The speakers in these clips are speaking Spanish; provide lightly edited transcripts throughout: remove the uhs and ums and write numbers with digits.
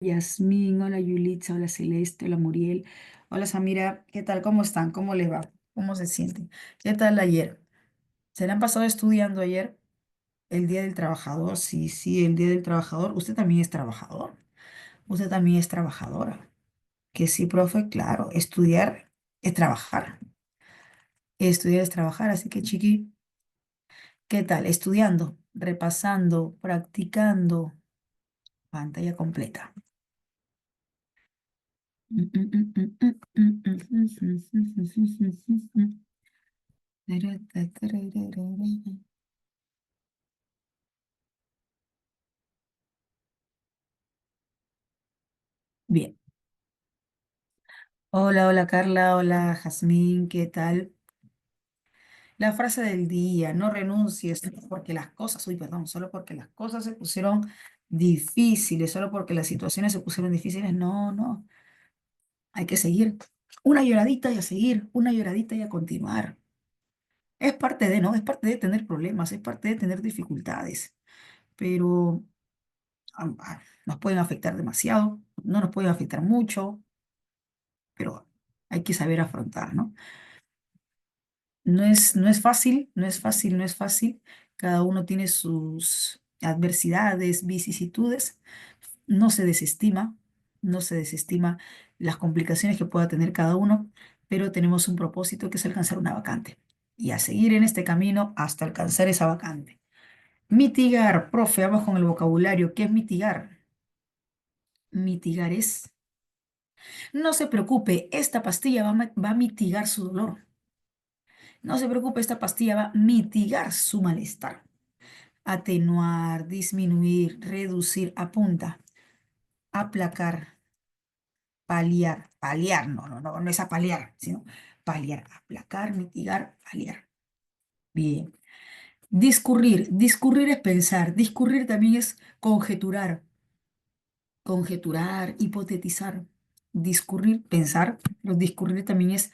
Yasmín, hola Yulitza, hola Celeste, hola Muriel, hola Samira, ¿qué tal? ¿Cómo están? ¿Cómo le va? ¿Cómo se sienten? ¿Qué tal ayer? ¿Se le han pasado estudiando ayer el Día del Trabajador? Sí, sí, el Día del Trabajador. Usted también es trabajador. Usted también es trabajadora. Que sí, profe, claro, estudiar es trabajar. Estudiar es trabajar, así que chiqui, ¿qué tal? Estudiando, repasando, practicando, pantalla completa. Bien. Hola, hola Carla, hola Jazmín, ¿qué tal? La frase del día, no renuncies solo porque las cosas, uy, perdón, solo porque las cosas se pusieron difíciles, solo porque las situaciones se pusieron difíciles, no, no, hay que seguir. Una lloradita y a seguir, una lloradita y a continuar. Es parte de, ¿no? Es parte de tener problemas, es parte de tener dificultades, pero nos pueden afectar demasiado, no nos pueden afectar mucho, pero hay que saber afrontar, ¿no? No es fácil, no es fácil, no es fácil. Cada uno tiene sus adversidades, vicisitudes. No se desestima, no se desestima las complicaciones que pueda tener cada uno, pero tenemos un propósito que es alcanzar una vacante y a seguir en este camino hasta alcanzar esa vacante. Mitigar, profe, vamos con el vocabulario. ¿Qué es mitigar? Mitigar es, no se preocupe, esta pastilla va a mitigar su dolor. No se preocupe, esta pastilla va a mitigar su malestar. Atenuar, disminuir, reducir, apunta, aplacar, paliar, paliar, no, no, no, no es apalear, sino paliar, aplacar, mitigar, paliar. Bien. Discurrir, discurrir es pensar, discurrir también es conjeturar, conjeturar, hipotetizar. Discurrir, pensar, pero discurrir también es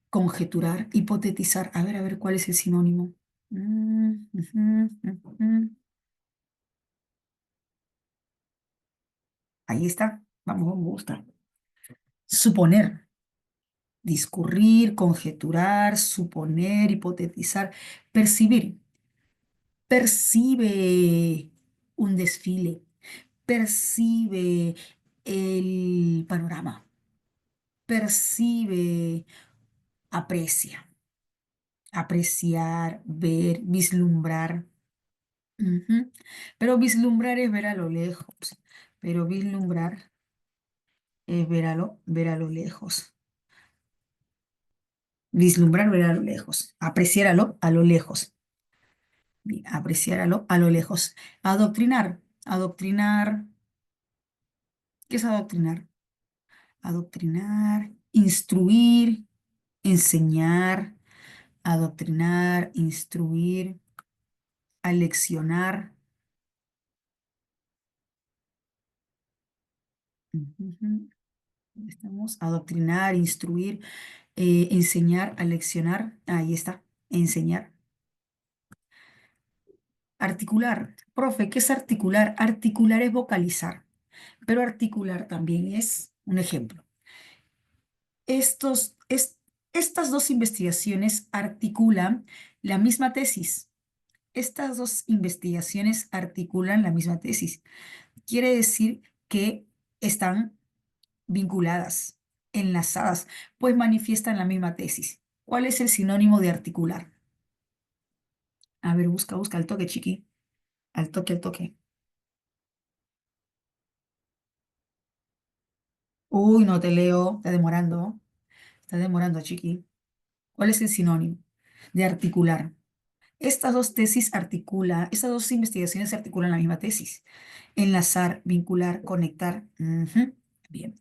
conjeturar, hipotetizar. A ver, ¿cuál es el sinónimo? Ujú. Ahí está. Vamos, me gusta. Suponer, discurrir, conjeturar, suponer, hipotetizar, percibir. Percibe un desfile, percibe el panorama, percibe, aprecia, apreciar, ver, vislumbrar. Ujú. Pero vislumbrar es ver a lo lejos, pero vislumbrar es ver a lo lejos. Vislumbrar, ver a lo lejos. Apreciar a lo lejos. Bien, apreciar a lo lejos. Adoctrinar. Adoctrinar. ¿Qué es adoctrinar? Adoctrinar, instruir, enseñar, adoctrinar, instruir, aleccionar. Ujú. Estamos, adoctrinar, instruir, enseñar, aleccionar. Ahí está, enseñar. Articular. Profe, ¿qué es articular? Articular es vocalizar, pero articular también es un ejemplo. Estas dos investigaciones articulan la misma tesis. Estas dos investigaciones articulan la misma tesis. Quiere decir que están vinculadas, enlazadas, pues manifiestan la misma tesis. ¿Cuál es el sinónimo de articular? A ver, busca, busca al toque, chiqui. Al toque, al toque. Uy, no te leo. Está demorando. Está demorando, chiqui. ¿Cuál es el sinónimo de articular? Estas dos investigaciones articulan la misma tesis. Enlazar, vincular, conectar. Ujú. Bien.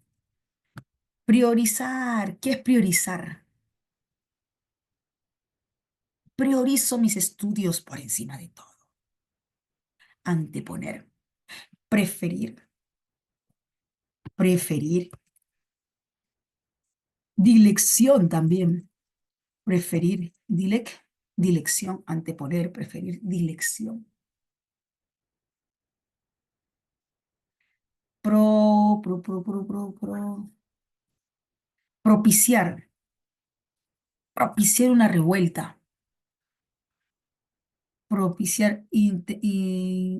Priorizar. ¿Qué es priorizar? Priorizo mis estudios por encima de todo. Anteponer. Preferir. Preferir. Dilección también. Preferir. Dilección. Anteponer. Preferir. Dilección. propiciar, propiciar una revuelta,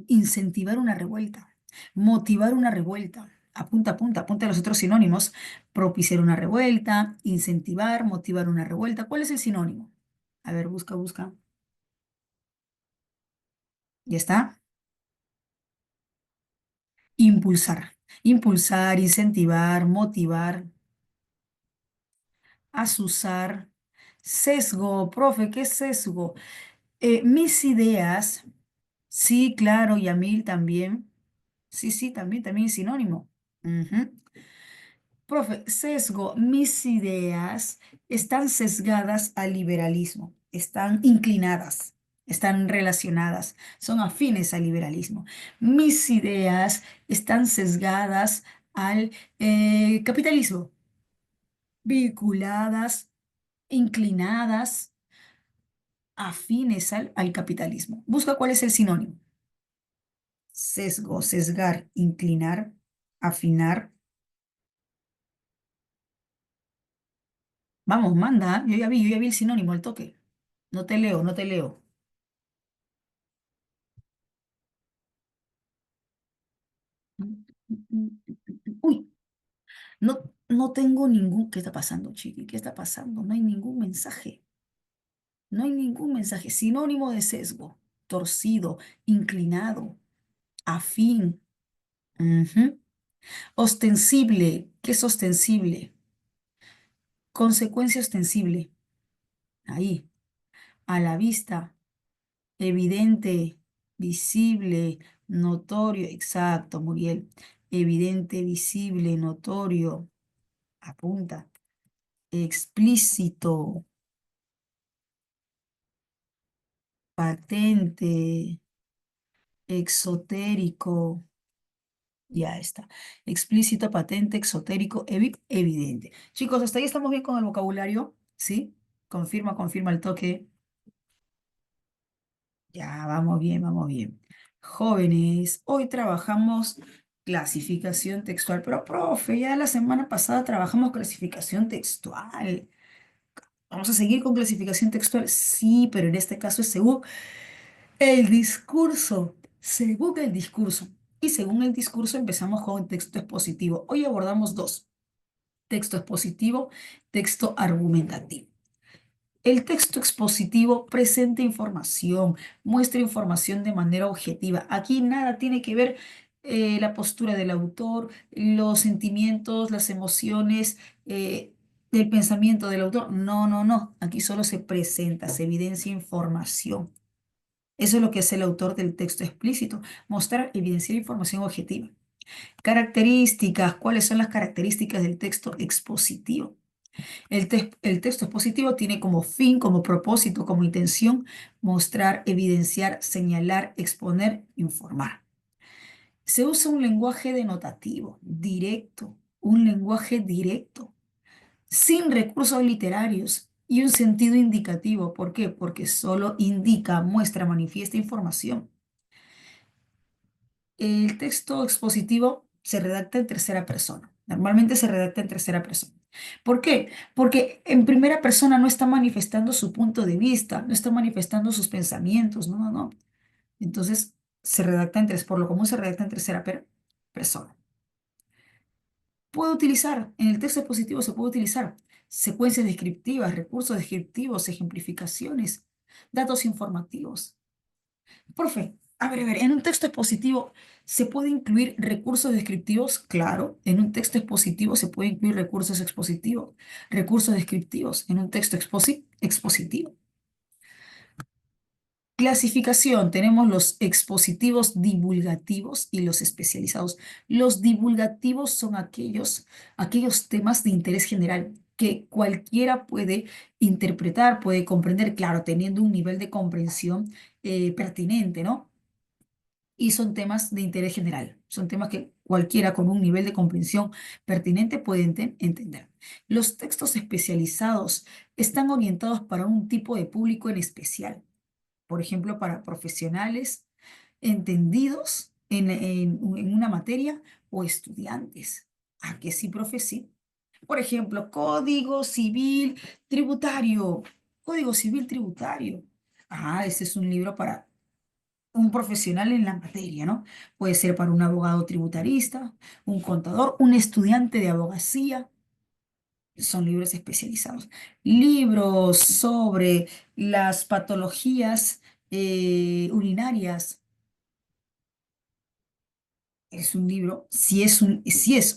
incentivar una revuelta, motivar una revuelta. Apunta, apunta, apunta a los otros sinónimos. Propiciar una revuelta, incentivar, motivar una revuelta. ¿Cuál es el sinónimo? A ver, busca, busca. ¿Ya está? Impulsar. Impulsar, incentivar, motivar, asusar. Sesgo, profe, ¿qué es sesgo? Mis ideas, sí, claro, Yamil también. Sí, sí, también, también es sinónimo. Ujú. Profe, sesgo, mis ideas están sesgadas al liberalismo, están inclinadas, están relacionadas, son afines al liberalismo. Mis ideas están sesgadas al capitalismo, vinculadas, inclinadas, afines al capitalismo. Busca cuál es el sinónimo. Sesgo, sesgar, inclinar, afinar. Vamos, manda, yo ya vi el sinónimo, el toque. No te leo, no te leo. Uy, no tengo ningún. ¿Qué está pasando, Chiqui? ¿Qué está pasando? No hay ningún mensaje. No hay ningún mensaje. Sinónimo de sesgo. Torcido, inclinado, afín. Ujú. Ostensible. ¿Qué es ostensible? Consecuencia ostensible. Ahí. A la vista. Evidente, visible, notorio. Exacto, Muriel. Evidente, visible, notorio. Apunta. Explícito, patente, exotérico. Ya está. Explícito, patente, exotérico, evidente. Chicos, hasta ahí estamos bien con el vocabulario, ¿sí? Confirma, confirma el toque. Ya, vamos bien, vamos bien. Jóvenes, hoy trabajamos clasificación textual, pero profe, ya la semana pasada trabajamos clasificación textual. ¿Vamos a seguir con clasificación textual? Sí, pero en este caso es según el discurso. Según el discurso. Y según el discurso empezamos con el texto expositivo. Hoy abordamos dos. Texto expositivo, texto argumentativo. El texto expositivo presenta información, muestra información de manera objetiva. Aquí nada tiene que ver la postura del autor, los sentimientos, las emociones, el pensamiento del autor. No, no, no. Aquí solo se presenta, se evidencia información. Eso es lo que hace el autor del texto explícito, mostrar, evidenciar información objetiva. Características. ¿Cuáles son las características del texto expositivo? El texto expositivo tiene como fin, como propósito, como intención mostrar, evidenciar, señalar, exponer, informar. Se usa un lenguaje denotativo, directo, un lenguaje directo, sin recursos literarios y un sentido indicativo. ¿Por qué? Porque solo indica, muestra, manifiesta información. El texto expositivo se redacta en tercera persona. Normalmente se redacta en tercera persona. ¿Por qué? Porque en primera persona no está manifestando su punto de vista, no está manifestando sus pensamientos, no, no, no. Entonces se redacta por lo común se redacta en tercera persona. Puede utilizar, en el texto expositivo se puede utilizar secuencias descriptivas, recursos descriptivos, ejemplificaciones, datos informativos. Profe, a ver, en un texto expositivo se puede incluir recursos descriptivos, claro, en un texto expositivo se puede incluir recursos expositivos, recursos descriptivos en un texto expositivo. Clasificación, tenemos los expositivos divulgativos y los especializados. Los divulgativos son aquellos temas de interés general que cualquiera puede interpretar, puede comprender, claro, teniendo un nivel de comprensión pertinente, ¿no? Y son temas de interés general, son temas que cualquiera con un nivel de comprensión pertinente puede entender. Los textos especializados están orientados para un tipo de público en especial, por ejemplo, para profesionales entendidos en una materia o estudiantes. ¿A que sí, profe? Sí. Por ejemplo, Código Civil Tributario. Código Civil Tributario. Ah, ese es un libro para un profesional en la materia, ¿no? Puede ser para un abogado tributarista, un contador, un estudiante de abogacía. Son libros especializados. Libros sobre las patologías urinarias. Es un libro, si es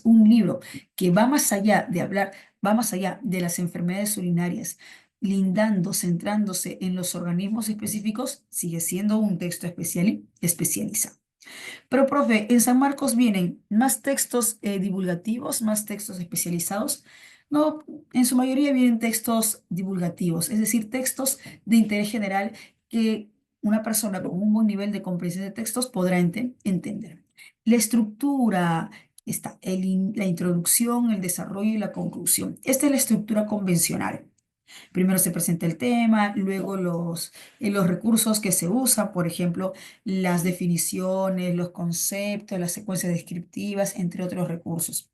un libro que va más allá de hablar, va más allá de las enfermedades urinarias, lindando, centrándose en los organismos específicos, sigue siendo un texto especializado. Pero, profe, en San Marcos vienen más textos divulgativos, más textos especializados. No, en su mayoría vienen textos divulgativos, es decir, textos de interés general que una persona con un buen nivel de comprensión de textos podrá entender. La estructura está la introducción, el desarrollo y la conclusión. Esta es la estructura convencional. Primero se presenta el tema, luego los recursos que se usan, por ejemplo, las definiciones, los conceptos, las secuencias descriptivas, entre otros recursos.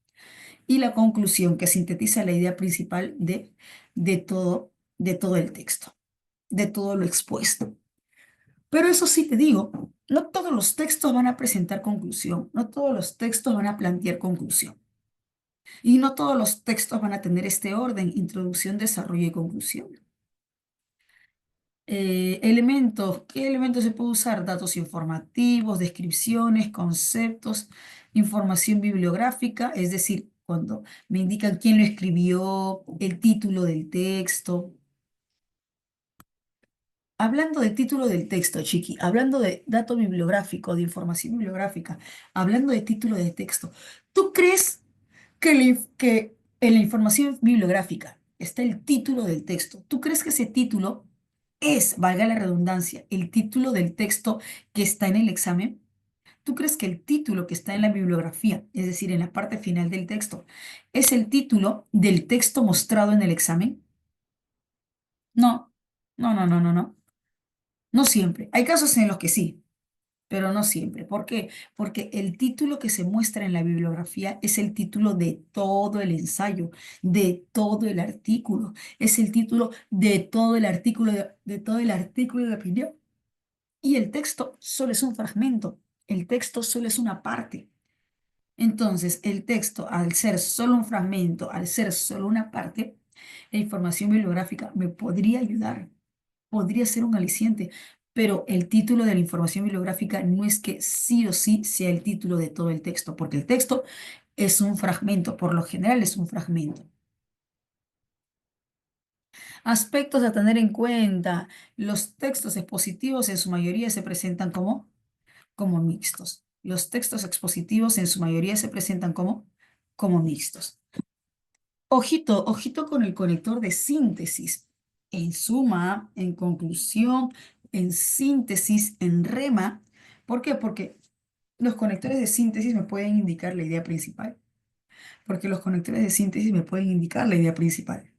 Y la conclusión que sintetiza la idea principal de todo el texto, de todo lo expuesto. Pero eso sí te digo, no todos los textos van a presentar conclusión, no todos los textos van a plantear conclusión. Y no todos los textos van a tener este orden, introducción, desarrollo y conclusión. Elementos, ¿qué elementos se puede usar? Datos informativos, descripciones, conceptos, información bibliográfica, es decir, cuando me indican quién lo escribió, el título del texto. Hablando del título del texto, Chiqui, hablando de dato bibliográfico, de información bibliográfica, hablando de título de texto, ¿tú crees que en la información bibliográfica está el título del texto? ¿Tú crees que ese título es, valga la redundancia, el título del texto que está en el examen? ¿Tú crees que el título que está en la bibliografía, es decir, en la parte final del texto, es el título del texto mostrado en el examen? No, no, no, no, no, no. No siempre. Hay casos en los que sí, pero no siempre. ¿Por qué? Porque el título que se muestra en la bibliografía es el título de todo el ensayo, de todo el artículo. Es el título de todo el artículo, de todo el artículo de opinión. Y el texto solo es un fragmento. El texto solo es una parte. Entonces, el texto, al ser solo un fragmento, al ser solo una parte, la información bibliográfica me podría ayudar, podría ser un aliciente, pero el título de la información bibliográfica no es que sí o sí sea el título de todo el texto, porque el texto es un fragmento, por lo general es un fragmento. Aspectos a tener en cuenta. Los textos expositivos en su mayoría se presentan como mixtos. Los textos expositivos en su mayoría se presentan como mixtos. Ojito, ojito con el conector de síntesis. En suma, en conclusión, en síntesis, en rema. ¿Por qué? Porque los conectores de síntesis me pueden indicar la idea principal. Porque los conectores de síntesis me pueden indicar la idea principal.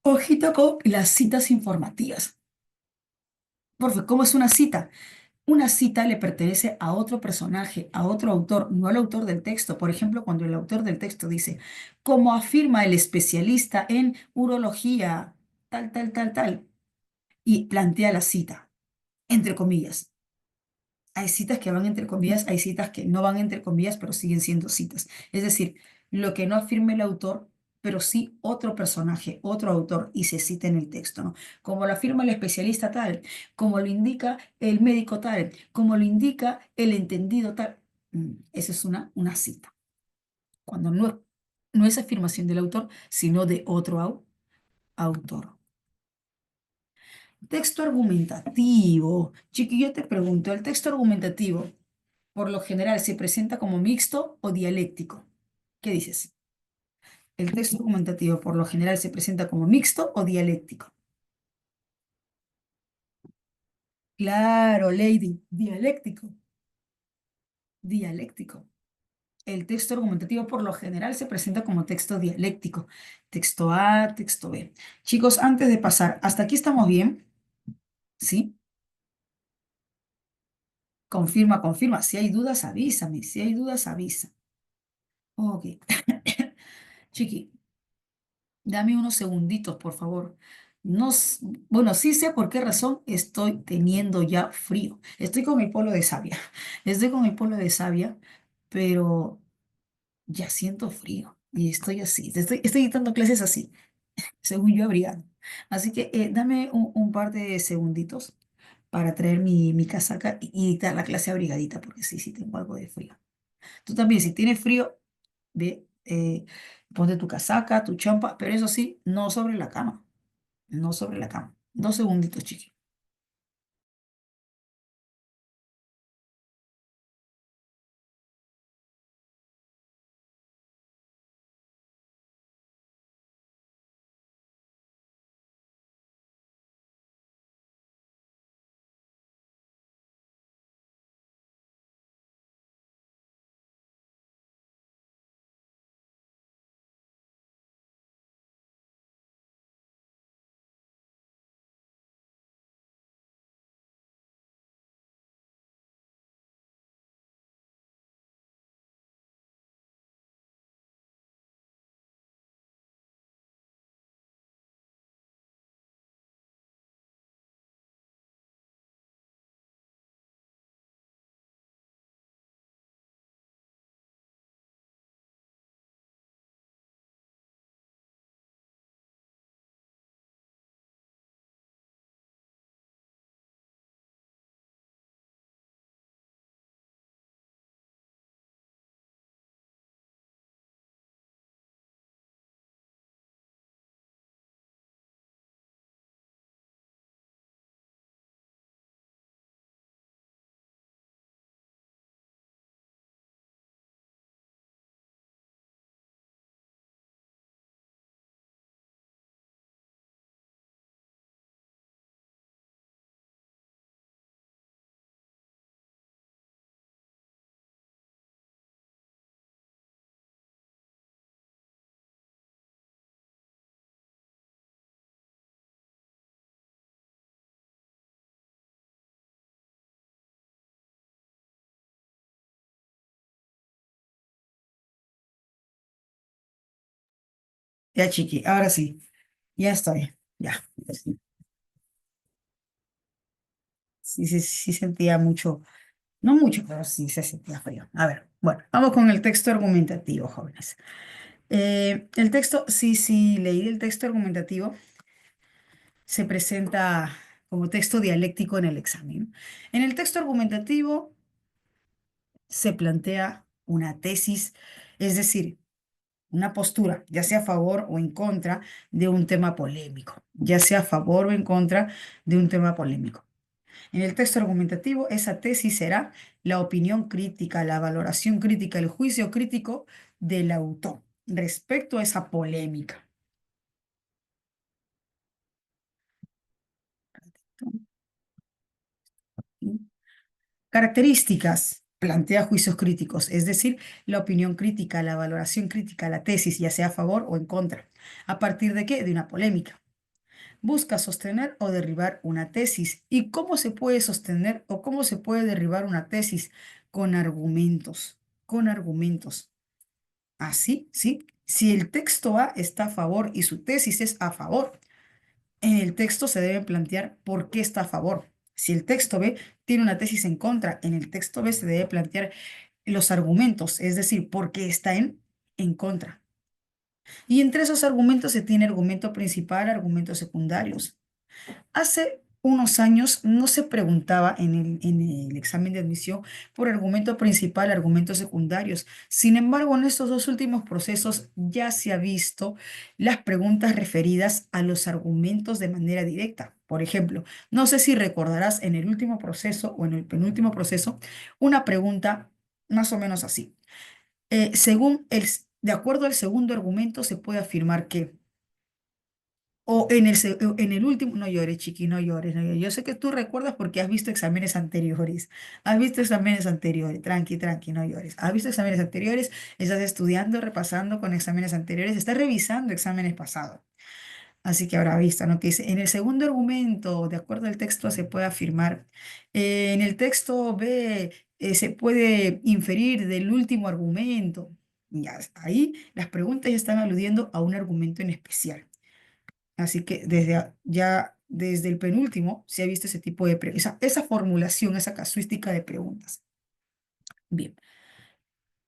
Ojito con las citas informativas. Porque, ¿cómo es una cita? Una cita le pertenece a otro personaje, a otro autor, no al autor del texto. Por ejemplo, cuando el autor del texto dice, como afirma el especialista en urología, tal, tal, tal, tal, y plantea la cita, entre comillas. Hay citas que van entre comillas, hay citas que no van entre comillas, pero siguen siendo citas. Es decir, lo que no afirme el autor, pero sí otro personaje, otro autor, y se cita en el texto, ¿no? Como lo afirma el especialista tal, como lo indica el médico tal, como lo indica el entendido tal. Esa es una cita. Cuando no es afirmación del autor, sino de otro autor. Texto argumentativo. Chiquillo, te pregunto, ¿el texto argumentativo por lo general se presenta como mixto o dialéctico? ¿Qué dices? El texto argumentativo por lo general se presenta como mixto o dialéctico. Claro, Lady, dialéctico, dialéctico. El texto argumentativo por lo general se presenta como texto dialéctico. Texto A, texto B. Chicos, antes de pasar, ¿hasta aquí estamos bien? ¿Sí? Confirma, confirma. Si hay dudas, avísame. Si hay dudas, avisa. Ok. Chiqui, dame unos segunditos, por favor. No, bueno, sí sé por qué razón estoy teniendo ya frío. Estoy con el polo de savia. Estoy con el polo de savia, pero ya siento frío. Y estoy así. Estoy dando clases así, según yo abrigado. Así que dame un par de segunditos para traer mi casaca y dictar la clase abrigadita, porque sí, sí tengo algo de frío. Tú también, si tienes frío, ve, ponte tu casaca, tu champa, pero eso sí, no sobre la cama, no sobre la cama. 2 segunditos, chiqui. Ya, chiqui, ahora sí, ya estoy, ya. Sí, sí, sí sentía mucho, no mucho, pero sí se sentía frío. A ver, bueno, vamos con el texto argumentativo, jóvenes. El texto, sí, sí, leí el texto argumentativo, se presenta como texto dialéctico en el examen. En el texto argumentativo se plantea una tesis, es decir, una postura, ya sea a favor o en contra de un tema polémico, ya sea a favor o en contra de un tema polémico. En el texto argumentativo, esa tesis será la opinión crítica, la valoración crítica, el juicio crítico del autor respecto a esa polémica. Características. Plantea juicios críticos, es decir, la opinión crítica, la valoración crítica, la tesis, ya sea a favor o en contra. ¿A partir de qué? De una polémica. Busca sostener o derribar una tesis. ¿Y cómo se puede sostener o cómo se puede derribar una tesis? Con argumentos, con argumentos. Así, ¿sí? Si el texto A está a favor y su tesis es a favor, en el texto se debe plantear por qué está a favor. Si el texto B tiene una tesis en contra, en el texto B se debe plantear los argumentos, es decir, por qué está en contra. Y entre esos argumentos se tiene argumento principal, argumentos secundarios. Hace unos años no se preguntaba en el examen de admisión por argumento principal, argumentos secundarios. Sin embargo, en estos dos últimos procesos ya se ha visto las preguntas referidas a los argumentos de manera directa. Por ejemplo, no sé si recordarás en el último proceso o en el penúltimo proceso una pregunta más o menos así. De acuerdo al segundo argumento, se puede afirmar que o en el último, no llores, chiqui, no llores, no llores. Yo sé que tú recuerdas porque has visto exámenes anteriores. Has visto exámenes anteriores. Tranqui, tranqui, no llores. Has visto exámenes anteriores, estás estudiando, repasando con exámenes anteriores, estás revisando exámenes pasados. Así que habrá visto, ¿no? Que dice, en el segundo argumento, de acuerdo al texto, se puede afirmar. En el texto B, se puede inferir del último argumento. Ya, ahí las preguntas ya están aludiendo a un argumento en especial. Así que ya desde el penúltimo se ha visto ese tipo de, esa formulación, esa casuística de preguntas. Bien.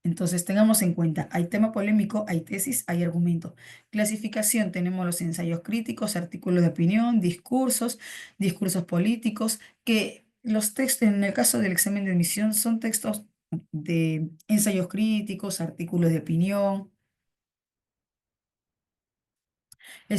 Entonces, tengamos en cuenta, hay tema polémico, hay tesis, hay argumento. Clasificación, tenemos los ensayos críticos, artículos de opinión, discursos, discursos políticos, que los textos, en el caso del examen de admisión, son textos de ensayos críticos, artículos de opinión. La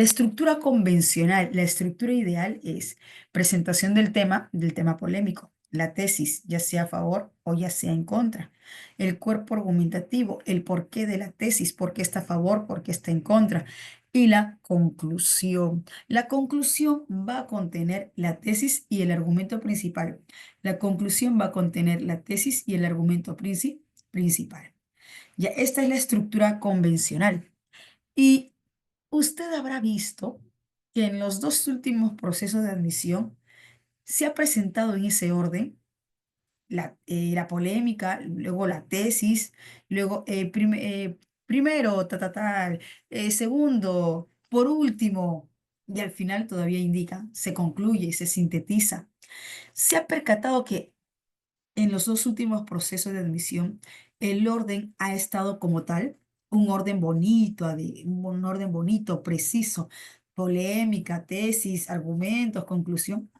estructura convencional, la estructura ideal es presentación del tema polémico, la tesis, ya sea a favor o ya sea en contra, el cuerpo argumentativo, el porqué de la tesis, por qué está a favor, por qué está en contra, y la conclusión. La conclusión va a contener la tesis y el argumento principal. La conclusión va a contener la tesis y el argumento principal. Ya, esta es la estructura convencional. Y usted habrá visto que en los dos últimos procesos de admisión se ha presentado en ese orden la polémica, luego la tesis, luego primero, segundo, por último, y al final todavía indica, se concluye, se sintetiza. Se ha percatado que en los dos últimos procesos de admisión, el orden ha estado como tal, un orden bonito, un orden bonito, preciso, polémica, tesis, argumentos, conclusión,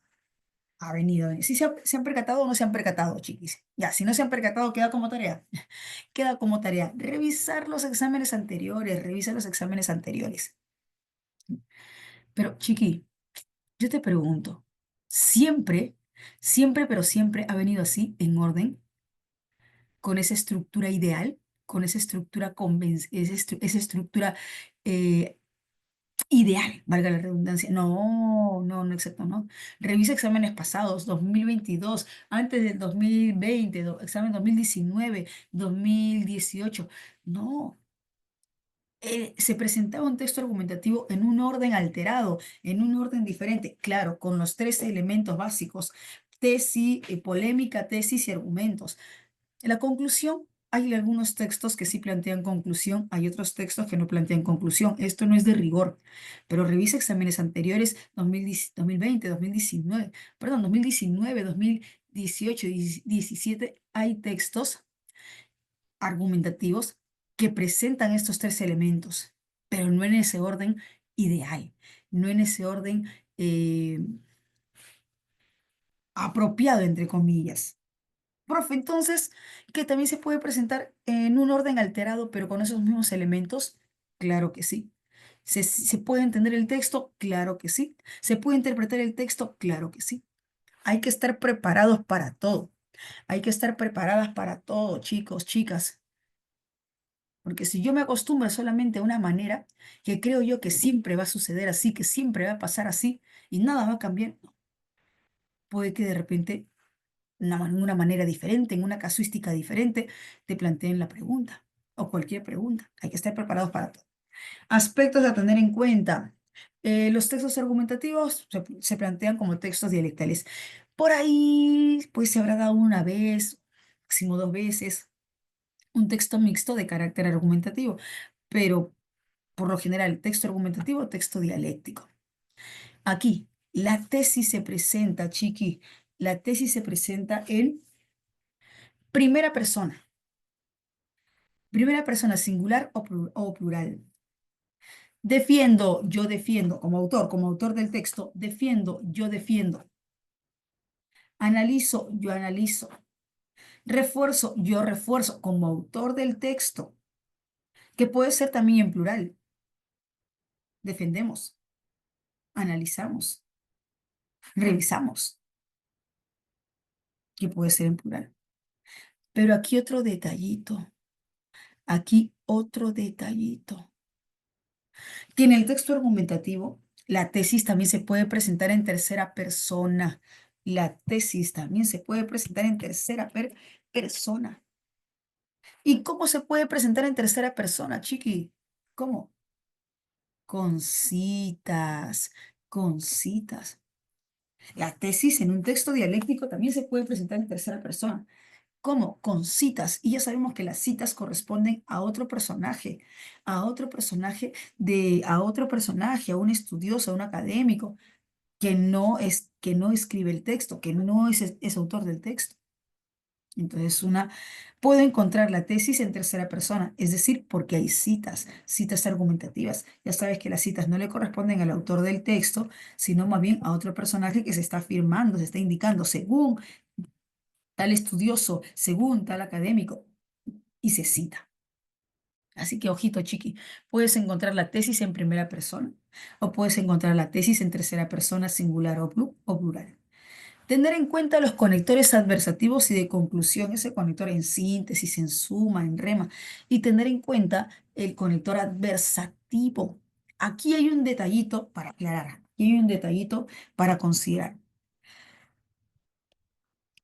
ha venido. ¿Si se han percatado o no se han percatado, chiquis? Ya, si no se han percatado, queda como tarea. Queda como tarea revisar los exámenes anteriores, revisa los exámenes anteriores. Pero, chiqui, yo te pregunto, ¿siempre, pero siempre ha venido así, en orden? Con esa estructura ideal, con esa estructura, esa estructura eh, ideal, valga la redundancia. No, no, no, exacto, no. Revisa exámenes pasados, 2022, antes del 2020, examen 2019, 2018. No, se presentaba un texto argumentativo en un orden alterado, en un orden diferente, claro, con los tres elementos básicos, tesis, polémica, tesis y argumentos. En la conclusión, hay algunos textos que sí plantean conclusión, hay otros textos que no plantean conclusión. Esto no es de rigor, pero revisa exámenes anteriores, 2020, 2019, perdón, 2019, 2018, 17, hay textos argumentativos que presentan estos tres elementos, pero no en ese orden ideal, no en ese orden eh, apropiado, entre comillas. Profe, entonces, que también se puede presentar en un orden alterado, pero con esos mismos elementos, claro que sí. ¿Se puede entender el texto? Claro que sí. ¿Se puede interpretar el texto? Claro que sí. Hay que estar preparados para todo. Hay que estar preparadas para todo, chicos, chicas. Porque si yo me acostumbro solamente a una manera, que creo yo que siempre va a suceder así, que siempre va a pasar así, y nada va a cambiar, puede que de repente una manera diferente, en una casuística diferente, te planteen la pregunta o cualquier pregunta. Hay que estar preparados para todo. Aspectos a tener en cuenta. Los textos argumentativos se plantean como textos dialectales. Por ahí, pues se habrá dado una vez, máximo dos veces, un texto mixto de carácter argumentativo, pero por lo general, texto argumentativo, texto dialéctico. Aquí, la tesis se presenta, chiqui, la tesis se presenta en primera persona. Primera persona singular o plural. Defiendo, yo defiendo, como autor del texto, defiendo, yo defiendo. Analizo, yo analizo. Refuerzo, yo refuerzo, como autor del texto, que puede ser también en plural. Defendemos, analizamos, revisamos, que puede ser en plural. Pero aquí otro detallito, aquí otro detallito. Que en el texto argumentativo, la tesis también se puede presentar en tercera persona. La tesis también se puede presentar en tercera persona. ¿Y cómo se puede presentar en tercera persona, chiqui? ¿Cómo? Con citas, con citas. La tesis en un texto dialéctico también se puede presentar en tercera persona. ¿Cómo? Con citas. Y ya sabemos que las citas corresponden a otro personaje a otro personaje, a un estudioso, a un académico, que no escribe el texto, que no es autor del texto. Entonces, puedo encontrar la tesis en tercera persona, es decir, porque hay citas, citas argumentativas. Ya sabes que las citas no le corresponden al autor del texto, sino más bien a otro personaje que se está afirmando, se está indicando según tal estudioso, según tal académico, y se cita. Así que, ojito, chiqui, puedes encontrar la tesis en primera persona o puedes encontrar la tesis en tercera persona singular o plural. Tener en cuenta los conectores adversativos y de conclusión, ese conector en síntesis, en suma, en rema, y tener en cuenta el conector adversativo. Aquí hay un detallito para aclarar, aquí hay un detallito para considerar.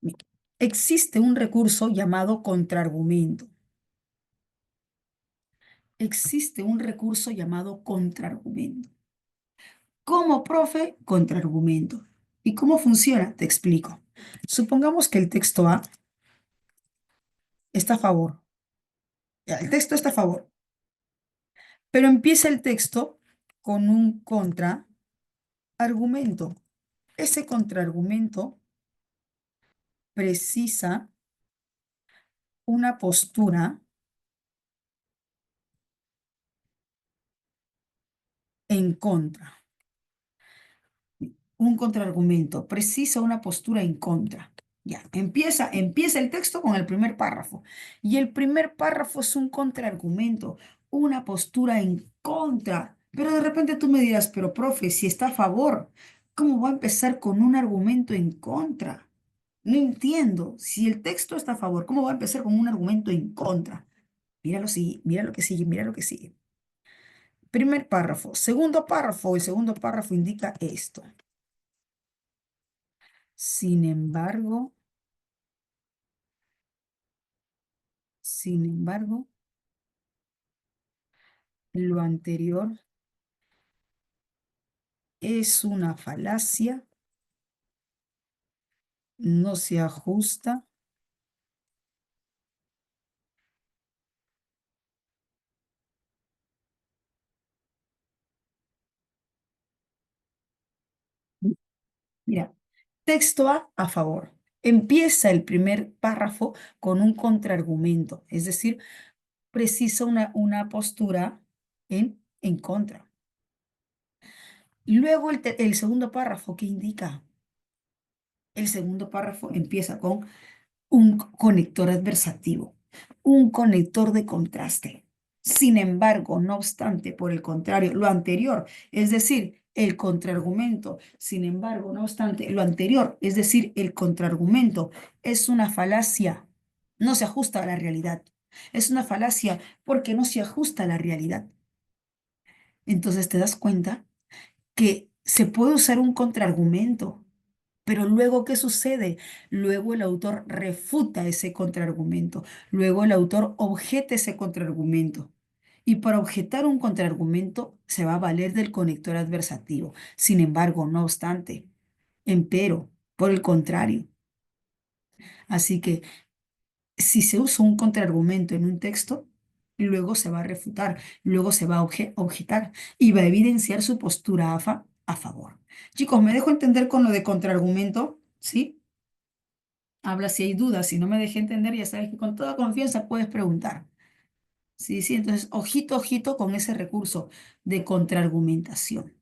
Mira, existe un recurso llamado contraargumento. Existe un recurso llamado contraargumento. ¿Cómo, profe? Contraargumento. ¿Y cómo funciona? Te explico. Supongamos que el texto A está a favor. Ya, el texto está a favor. Pero empieza el texto con un contraargumento. Ese contraargumento precisa una postura en contra. Un contraargumento precisa una postura en contra. Ya, empieza el texto con el primer párrafo. Y el primer párrafo es un contraargumento, una postura en contra. Pero de repente tú me dirás, pero profe, si está a favor, ¿cómo va a empezar con un argumento en contra? No entiendo. Si el texto está a favor, ¿cómo va a empezar con un argumento en contra? Mira lo que sigue, mira lo que sigue. Primer párrafo. Segundo párrafo. El segundo párrafo indica esto. Sin embargo, sin embargo, lo anterior es una falacia, no se ajusta. Mira, texto A favor. Empieza el primer párrafo con un contraargumento, es decir, precisa una postura en contra. Luego el segundo párrafo, ¿qué indica? El segundo párrafo empieza con un conector adversativo, un conector de contraste. Sin embargo, no obstante, por el contrario, lo anterior, es decir, el contraargumento, sin embargo, no obstante, lo anterior, es decir, el contraargumento, es una falacia, no se ajusta a la realidad. Es una falacia porque no se ajusta a la realidad. Entonces te das cuenta que se puede usar un contraargumento, pero luego, ¿qué sucede? Luego el autor refuta ese contraargumento, luego el autor objeta ese contraargumento. Y para objetar un contraargumento se va a valer del conector adversativo. Sin embargo, no obstante, empero, por el contrario. Así que si se usa un contraargumento en un texto, luego se va a refutar, luego se va a objetar y va a evidenciar su postura a favor. Chicos, ¿me dejo entender con lo de contraargumento? ¿Sí? Habla si hay dudas, si no me dejé entender, ya sabes que con toda confianza puedes preguntar. Sí, sí, entonces, ojito, ojito con ese recurso de contraargumentación.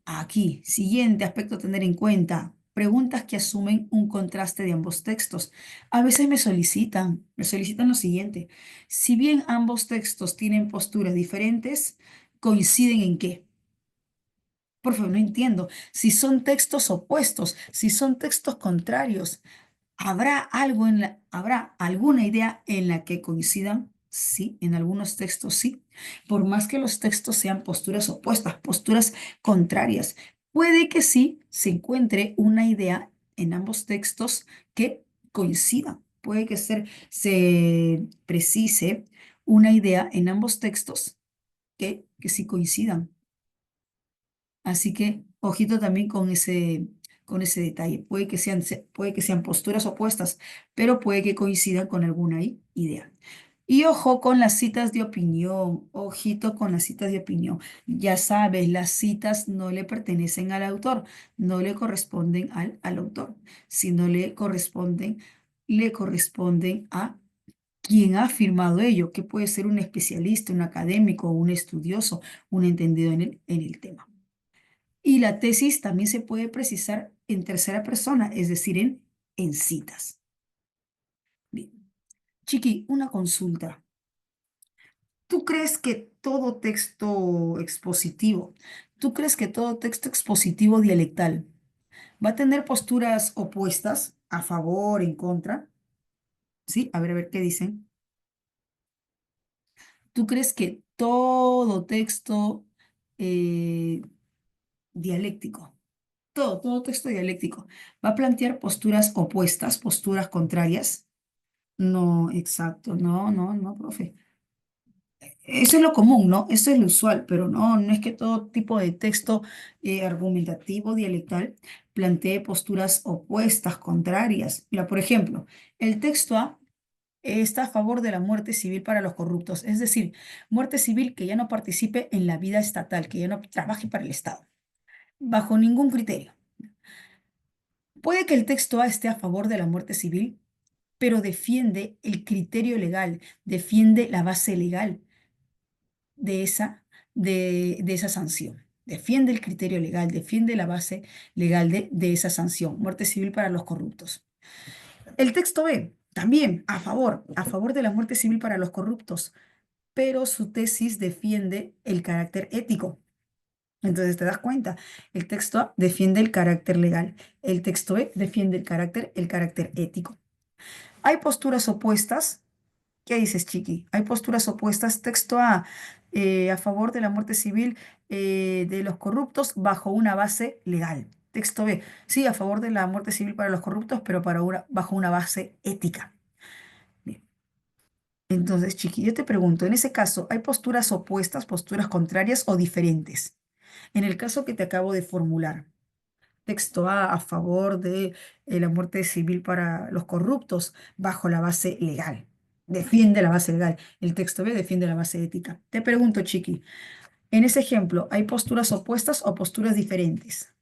Aquí, siguiente aspecto a tener en cuenta, preguntas que asumen un contraste de ambos textos. A veces me solicitan lo siguiente. Si bien ambos textos tienen posturas diferentes, ¿coinciden en qué? Por favor, no entiendo. Si son textos opuestos, si son textos contrarios, ¿habrá alguna idea en la que coincidan? Sí, en algunos textos sí. Por más que los textos sean posturas opuestas, posturas contrarias, puede que sí se encuentre una idea en ambos textos que coincidan. Puede que se precise una idea en ambos textos que sí coincidan. Así que ojito también con ese detalle. Puede que sean posturas opuestas, pero puede que coincidan con alguna idea. Y ojo con las citas de opinión, ojito con las citas de opinión. Ya sabes, las citas no le pertenecen al autor, no le corresponden al autor, sino le corresponden a quien ha afirmado ello, que puede ser un especialista, un académico, un estudioso, un entendido en el tema. Y la tesis también se puede precisar en tercera persona, es decir, en citas. Bien. Chiqui, una consulta. ¿Tú crees que todo texto expositivo, tú crees que todo texto expositivo dialectal va a tener posturas opuestas, a favor, en contra? ¿Sí? A ver qué dicen. ¿Tú crees que todo texto eh, dialéctico, todo texto dialéctico, va a plantear posturas opuestas, posturas contrarias? No, exacto, no, profe. Eso es lo común, ¿no? Eso es lo usual, pero no es que todo tipo de texto argumentativo, dialectal, plantee posturas opuestas, contrarias. Mira, por ejemplo, el texto A está a favor de la muerte civil para los corruptos, es decir, muerte civil que ya no participe en la vida estatal, que ya no trabaje para el Estado, bajo ningún criterio. Puede que el texto A esté a favor de la muerte civil, pero defiende el criterio legal, defiende la base legal de de esa sanción. Defiende el criterio legal, defiende la base legal de esa sanción, muerte civil para los corruptos. El texto B, también a favor de la muerte civil para los corruptos, pero su tesis defiende el carácter ético. Entonces te das cuenta, el texto A defiende el carácter legal, el texto B defiende el carácter ético. Hay posturas opuestas. ¿Qué dices, Chiqui? Hay posturas opuestas. Texto A favor de la muerte civil de los corruptos bajo una base legal. Texto B, sí, a favor de la muerte civil para los corruptos, pero bajo una base ética. Bien. Entonces, Chiqui, yo te pregunto, en ese caso, ¿hay posturas opuestas, posturas contrarias o diferentes? En el caso que te acabo de formular, texto A favor de la muerte civil para los corruptos bajo la base legal. Defiende la base legal. El texto B defiende la base ética. Te pregunto, Chiqui, en ese ejemplo, ¿hay posturas opuestas o posturas diferentes?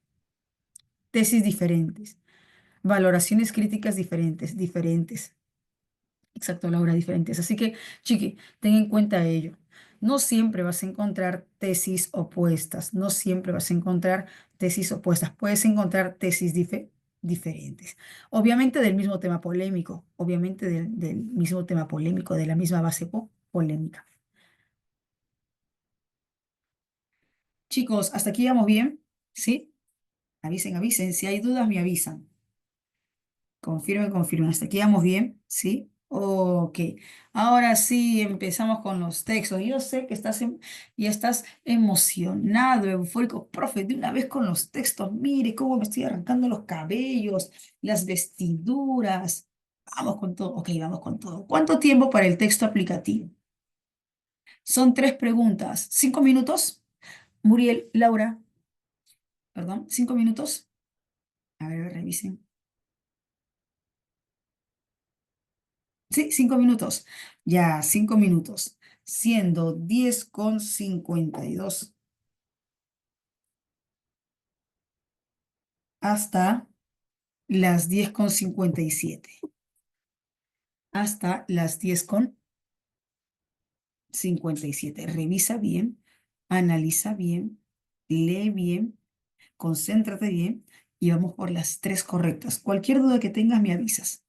Tesis diferentes. Valoraciones críticas diferentes. Exacto, Laura, diferentes. Así que, Chiqui, ten en cuenta ello. No siempre vas a encontrar tesis opuestas, no siempre vas a encontrar tesis opuestas. Puedes encontrar tesis diferentes. Obviamente del mismo tema polémico, obviamente del mismo tema polémico, de la misma base polémica. Chicos, ¿hasta aquí vamos bien? ¿Sí? Avisen. Si hay dudas, me avisan. Confirmen. Hasta aquí vamos bien, ¿sí? Ok. Ahora sí, empezamos con los textos. Yo sé que ya estás emocionado, eufórico. Profe, de una vez con los textos. Mire cómo me estoy arrancando los cabellos, las vestiduras. Vamos con todo. Ok, vamos con todo. ¿Cuánto tiempo para el texto aplicativo? Son 3 preguntas. ¿5 minutos? Muriel, Laura, perdón, ¿5 minutos? A ver, revisen. Sí, 5 minutos. Ya, 5 minutos. Siendo 10:52 hasta las 10:57. Hasta las 10:57. Revisa bien, analiza bien, lee bien, concéntrate bien y vamos por las 3 correctas. Cualquier duda que tengas, me avisas.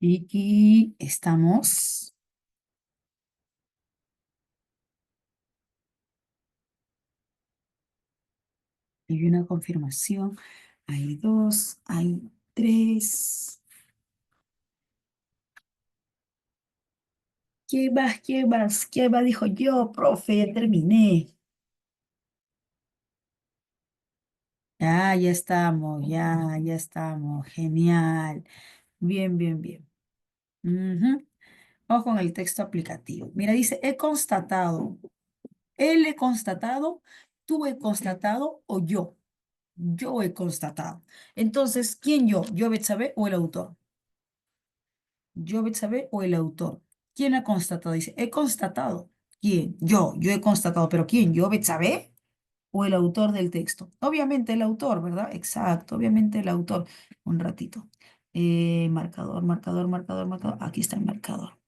Chiqui, estamos. Hay una confirmación. Hay dos, hay tres. ¿Qué más? ¿Qué más? ¿Qué más? Dijo yo, profe, ya terminé. Ya estamos, ya estamos. Genial. Bien, bien, bien. Ujú. Vamos con el texto aplicativo. Mira, dice, he constatado. Él he constatado, tú he constatado o yo. Yo he constatado. Entonces, ¿quién yo? ¿Yo, Betsabe o el autor? Yo, Betsabe o el autor. ¿Quién ha constatado? Dice, he constatado. ¿Quién? Yo he constatado. ¿Pero quién? ¿Yo, Betsabe o el autor del texto? Obviamente el autor, ¿verdad? Exacto, obviamente el autor. Un ratito. Marcador, marcador, marcador, marcador. Aquí está el marcador.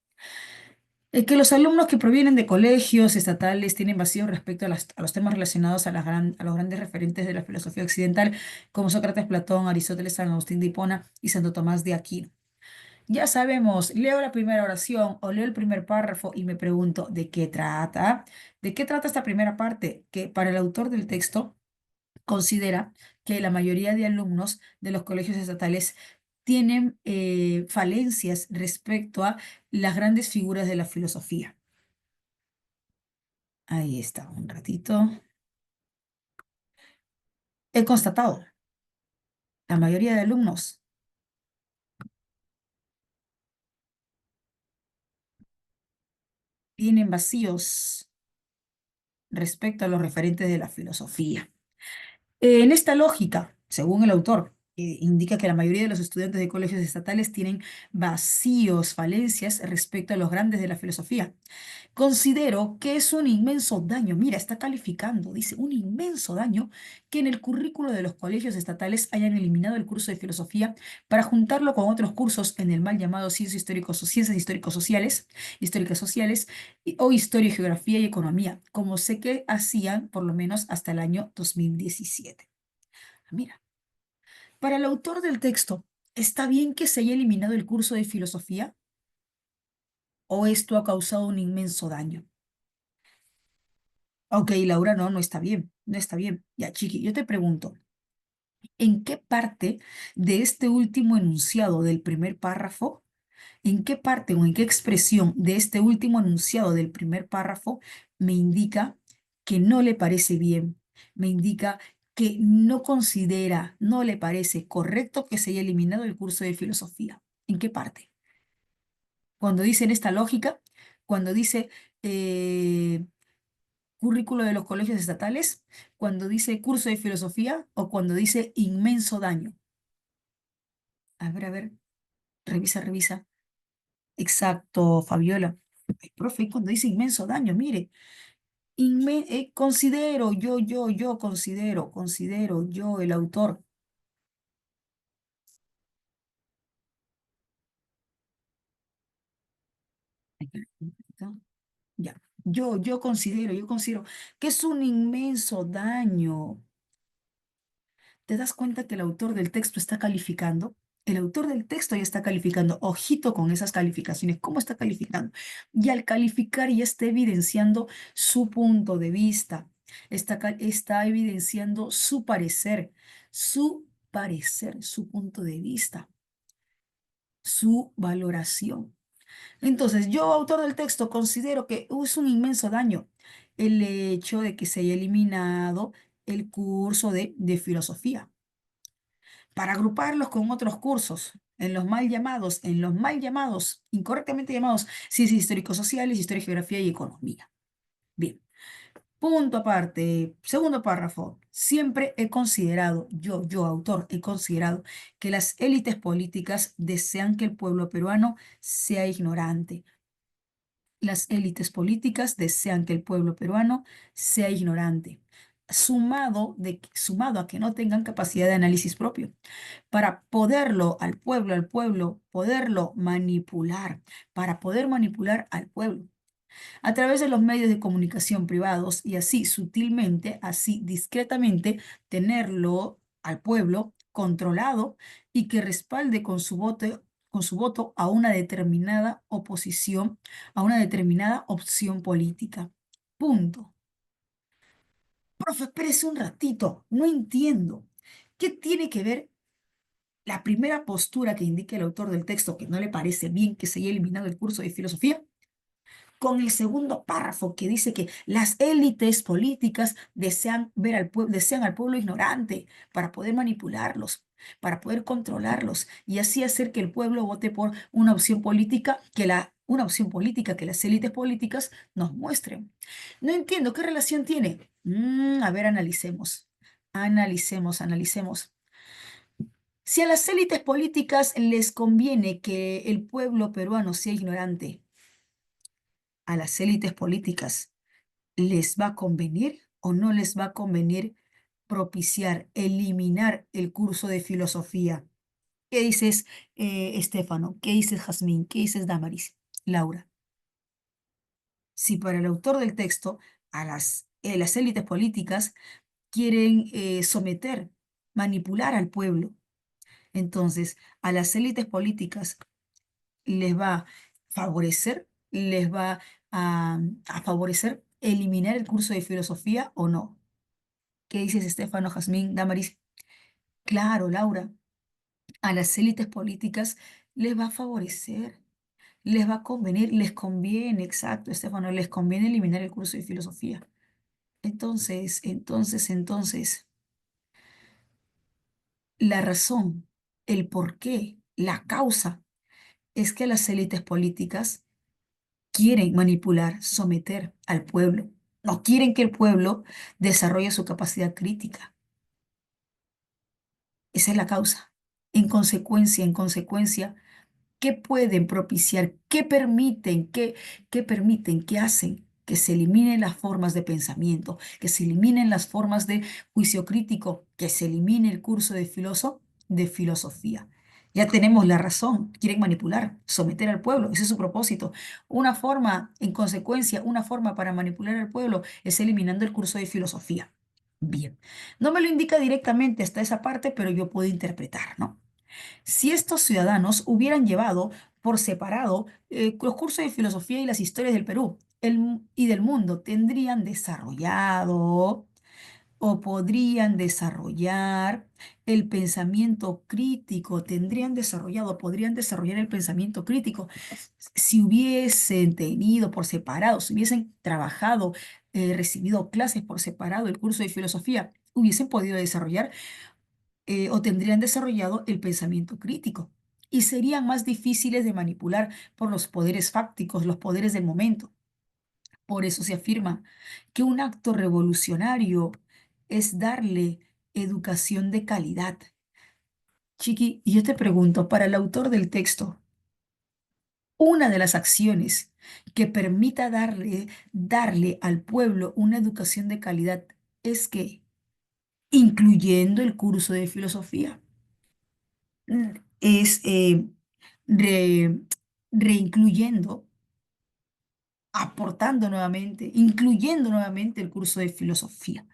Que los alumnos que provienen de colegios estatales tienen vacíos respecto a los temas relacionados a los grandes referentes de la filosofía occidental, como Sócrates, Platón, Aristóteles, San Agustín de Hipona y Santo Tomás de Aquino. Ya sabemos, leo la primera oración o leo el primer párrafo y me pregunto, ¿de qué trata? ¿De qué trata esta primera parte? Que para el autor del texto considera que la mayoría de alumnos de los colegios estatales tienen falencias respecto a las grandes figuras de la filosofía. Ahí está, un ratito. He constatado, la mayoría de alumnos tienen vacíos respecto a los referentes de la filosofía. En esta lógica, según el autor, indica que la mayoría de los estudiantes de colegios estatales tienen vacíos, falencias respecto a los grandes de la filosofía. Considero que es un inmenso daño, mira, está calificando, dice, un inmenso daño que en el currículo de los colegios estatales hayan eliminado el curso de filosofía para juntarlo con otros cursos en el mal llamado ciencias histórico-sociales, históricas sociales o historia, geografía y economía, como sé que hacían por lo menos hasta el año 2017. Mira, para el autor del texto, ¿está bien que se haya eliminado el curso de filosofía o esto ha causado un inmenso daño? Ok, Laura, no, no está bien, no está bien. Ya, Chiqui, yo te pregunto, ¿en qué parte de este último enunciado del primer párrafo, en qué parte o en qué expresión de este último enunciado del primer párrafo me indica que no le parece bien? Me indica que no considera, no le parece correcto que se haya eliminado el curso de filosofía. ¿En qué parte? Cuando dice en esta lógica, cuando dice... eh, currículo de los colegios estatales, cuando dice curso de filosofía o cuando dice inmenso daño. A ver, revisa, revisa. Exacto, Fabiola. Ay, profe, cuando dice inmenso daño, mire, considero, considero, yo, el autor. Ya, yo considero que es un inmenso daño. ¿Te das cuenta que el autor del texto está calificando? El autor del texto ya está calificando. Ojito con esas calificaciones. ¿Cómo está calificando? Y al calificar ya está evidenciando su punto de vista. Está evidenciando su punto de vista, su valoración. Entonces, yo, autor del texto, considero que es un inmenso daño el hecho de que se haya eliminado el curso de filosofía para agruparlos con otros cursos en los mal llamados, incorrectamente llamados ciencias histórico-sociales, historia, geografía y economía. Bien, punto aparte, segundo párrafo. Siempre he considerado, yo autor, he considerado que las élites políticas desean que el pueblo peruano sea ignorante. Las élites políticas desean que el pueblo peruano sea ignorante, sumado a que no tengan capacidad de análisis propio para poderlo al pueblo, poderlo manipular, para poder manipular al pueblo a través de los medios de comunicación privados y así sutilmente, así discretamente, tenerlo al pueblo controlado y que respalde con su voto con su voto a una determinada oposición, a una determinada opción política. Punto. Profe, espérese un ratito, no entiendo. ¿Qué tiene que ver la primera postura que indica el autor del texto, que no le parece bien que se haya eliminado el curso de filosofía, con el segundo párrafo que dice que las élites políticas desean al pueblo ignorante para poder manipularlos, para poder controlarlos y así hacer que el pueblo vote por una opción política una opción política que las élites políticas nos muestren? No entiendo qué relación tiene. A ver, analicemos. Analicemos. Si a las élites políticas les conviene que el pueblo peruano sea ignorante, a las élites políticas ¿les va a convenir o no les va a convenir propiciar, eliminar el curso de filosofía? ¿Qué dices, Estefano? ¿Qué dices, Jazmín? ¿Qué dices, Damaris? Laura, si para el autor del texto las élites políticas quieren someter, manipular al pueblo, entonces a las élites políticas les va a favorecer, les va a favorecer eliminar el curso de filosofía o no. ¿Qué dices, Estefano, Jazmín, Damaris? Claro, Laura, a las élites políticas les va a favorecer, les va a convenir, les conviene, exacto, Estefano, les conviene eliminar el curso de filosofía. Entonces, la razón, el porqué, la causa es que las élites políticas quieren manipular, someter al pueblo. No quieren que el pueblo desarrolle su capacidad crítica. Esa es la causa. En consecuencia, ¿qué pueden propiciar? ¿Qué hacen? Que se eliminen las formas de pensamiento, que se eliminen las formas de juicio crítico, que se elimine el curso de filosofía. Ya tenemos la razón, quieren manipular, someter al pueblo, ese es su propósito. Una forma, en consecuencia, una forma para manipular al pueblo es eliminando el curso de filosofía. Bien, no me lo indica directamente hasta esa parte, pero yo puedo interpretar, ¿no? Si estos ciudadanos hubieran llevado por separado los cursos de filosofía y las historias del Perú y del mundo, tendrían desarrollado o podrían desarrollar el pensamiento crítico, podrían desarrollar el pensamiento crítico. Si hubiesen tenido por separado, si hubiesen trabajado, recibido clases por separado el curso de filosofía, hubiesen podido desarrollar o tendrían desarrollado el pensamiento crítico y serían más difíciles de manipular por los poderes fácticos, los poderes del momento. Por eso se afirma que un acto revolucionario es darle educación de calidad. Chiqui, y yo te pregunto, para el autor del texto, una de las acciones que permita darle al pueblo una educación de calidad es que, incluyendo el curso de filosofía, es re- reincluyendo, aportando nuevamente, incluyendo nuevamente el curso de filosofía.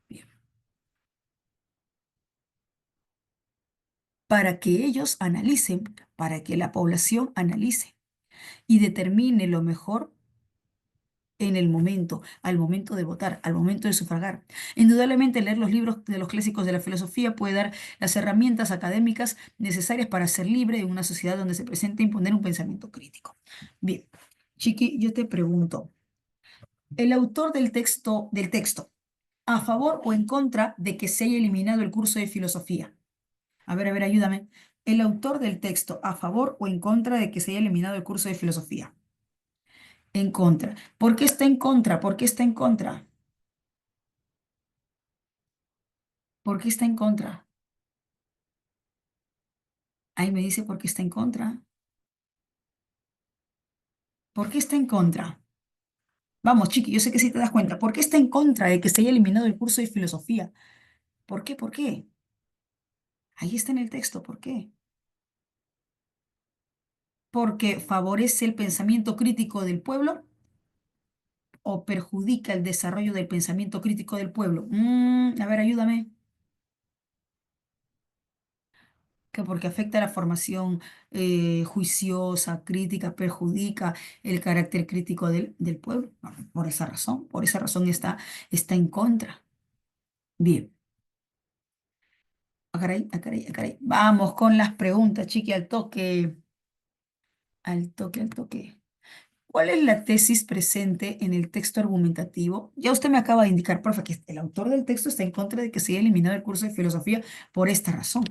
Bien. Para que ellos analicen, para que la población analice y determine lo mejor en el momento, al momento de votar, al momento de sufragar. Indudablemente leer los libros de los clásicos de la filosofía puede dar las herramientas académicas necesarias para ser libre en una sociedad donde se presenta imponer un pensamiento crítico. Bien, Chiqui, yo te pregunto, el autor del texto, ¿a favor o en contra de que se haya eliminado el curso de filosofía? A ver, ayúdame. El autor del texto, ¿a favor o en contra de que se haya eliminado el curso de filosofía? En contra. ¿Por qué está en contra? ¿Por qué está en contra? ¿Por qué está en contra? Ahí me dice por qué está en contra. ¿Por qué está en contra? Vamos, chiqui, yo sé que sí te das cuenta. ¿Por qué está en contra de que se haya eliminado el curso de filosofía? ¿Por qué? ¿Por qué? Ahí está en el texto. ¿Por qué? Porque favorece el pensamiento crítico del pueblo o perjudica el desarrollo del pensamiento crítico del pueblo. A ver, ayúdame. que porque afecta la formación juiciosa, crítica, perjudica el carácter crítico del pueblo. No, por esa razón está en contra. Bien, a caray, a caray, a caray. Vamos con las preguntas, chiqui, al toque, al toque, al toque. ¿Cuál es la tesis presente en el texto argumentativo? Ya usted me acaba de indicar, profe, que el autor del texto está en contra de que se haya eliminado el curso de filosofía por esta razón.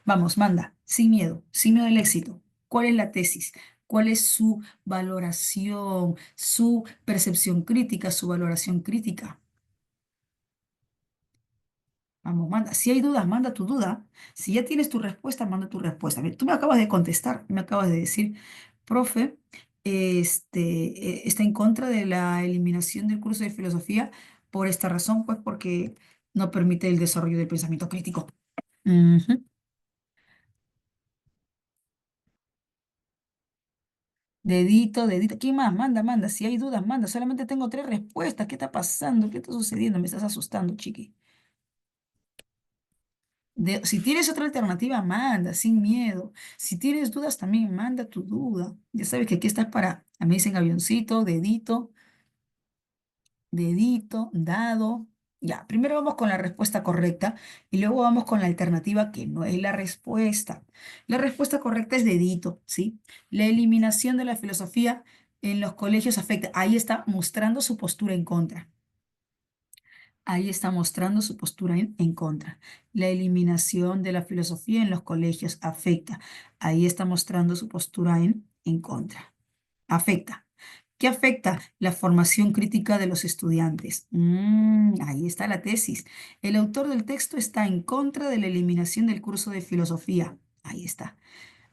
Vamos, manda, sin miedo al éxito. ¿Cuál es la tesis? ¿Cuál es su valoración, su percepción crítica, su valoración crítica? Vamos, manda. Si hay dudas, manda tu duda. Si ya tienes tu respuesta, manda tu respuesta. Mira, tú me acabas de contestar, me acabas de decir, profe, está en contra de la eliminación del curso de filosofía por esta razón, pues porque no permite el desarrollo del pensamiento crítico. Ujú. Dedito, dedito. ¿Quién más? Manda, manda. Si hay dudas, manda. Solamente tengo tres respuestas. ¿Qué está pasando? ¿Qué está sucediendo? Me estás asustando, chiqui. Si tienes otra alternativa, manda, sin miedo. Si tienes dudas, también manda tu duda. Ya sabes que aquí estás para, a mí me dicen avioncito, dedito, dedito, dado. Ya, primero vamos con la respuesta correcta y luego vamos con la alternativa que no es la respuesta. La respuesta correcta es dedito, ¿sí? La eliminación de la filosofía en los colegios afecta. Ahí está mostrando su postura en contra. Ahí está mostrando su postura en contra. La eliminación de la filosofía en los colegios afecta. Ahí está mostrando su postura en contra. Afecta. ¿Qué afecta? La formación crítica de los estudiantes. Ahí está la tesis. El autor del texto está en contra de la eliminación del curso de filosofía. Ahí está.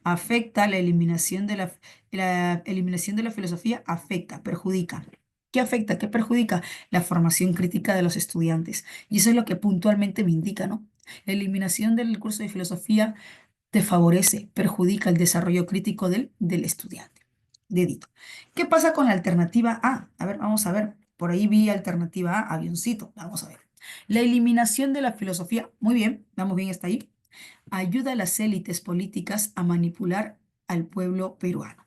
Afecta la eliminación de la filosofía, afecta, perjudica. ¿Qué afecta? ¿Qué perjudica? La formación crítica de los estudiantes. Y eso es lo que puntualmente me indica, ¿no? La eliminación del curso de filosofía te favorece, perjudica el desarrollo crítico del estudiante. Dedito. ¿Qué pasa con la alternativa A? A ver, vamos a ver. Por ahí vi alternativa A, avioncito. Vamos a ver. La eliminación de la filosofía. Muy bien, vamos bien hasta ahí. Ayuda a las élites políticas a manipular al pueblo peruano.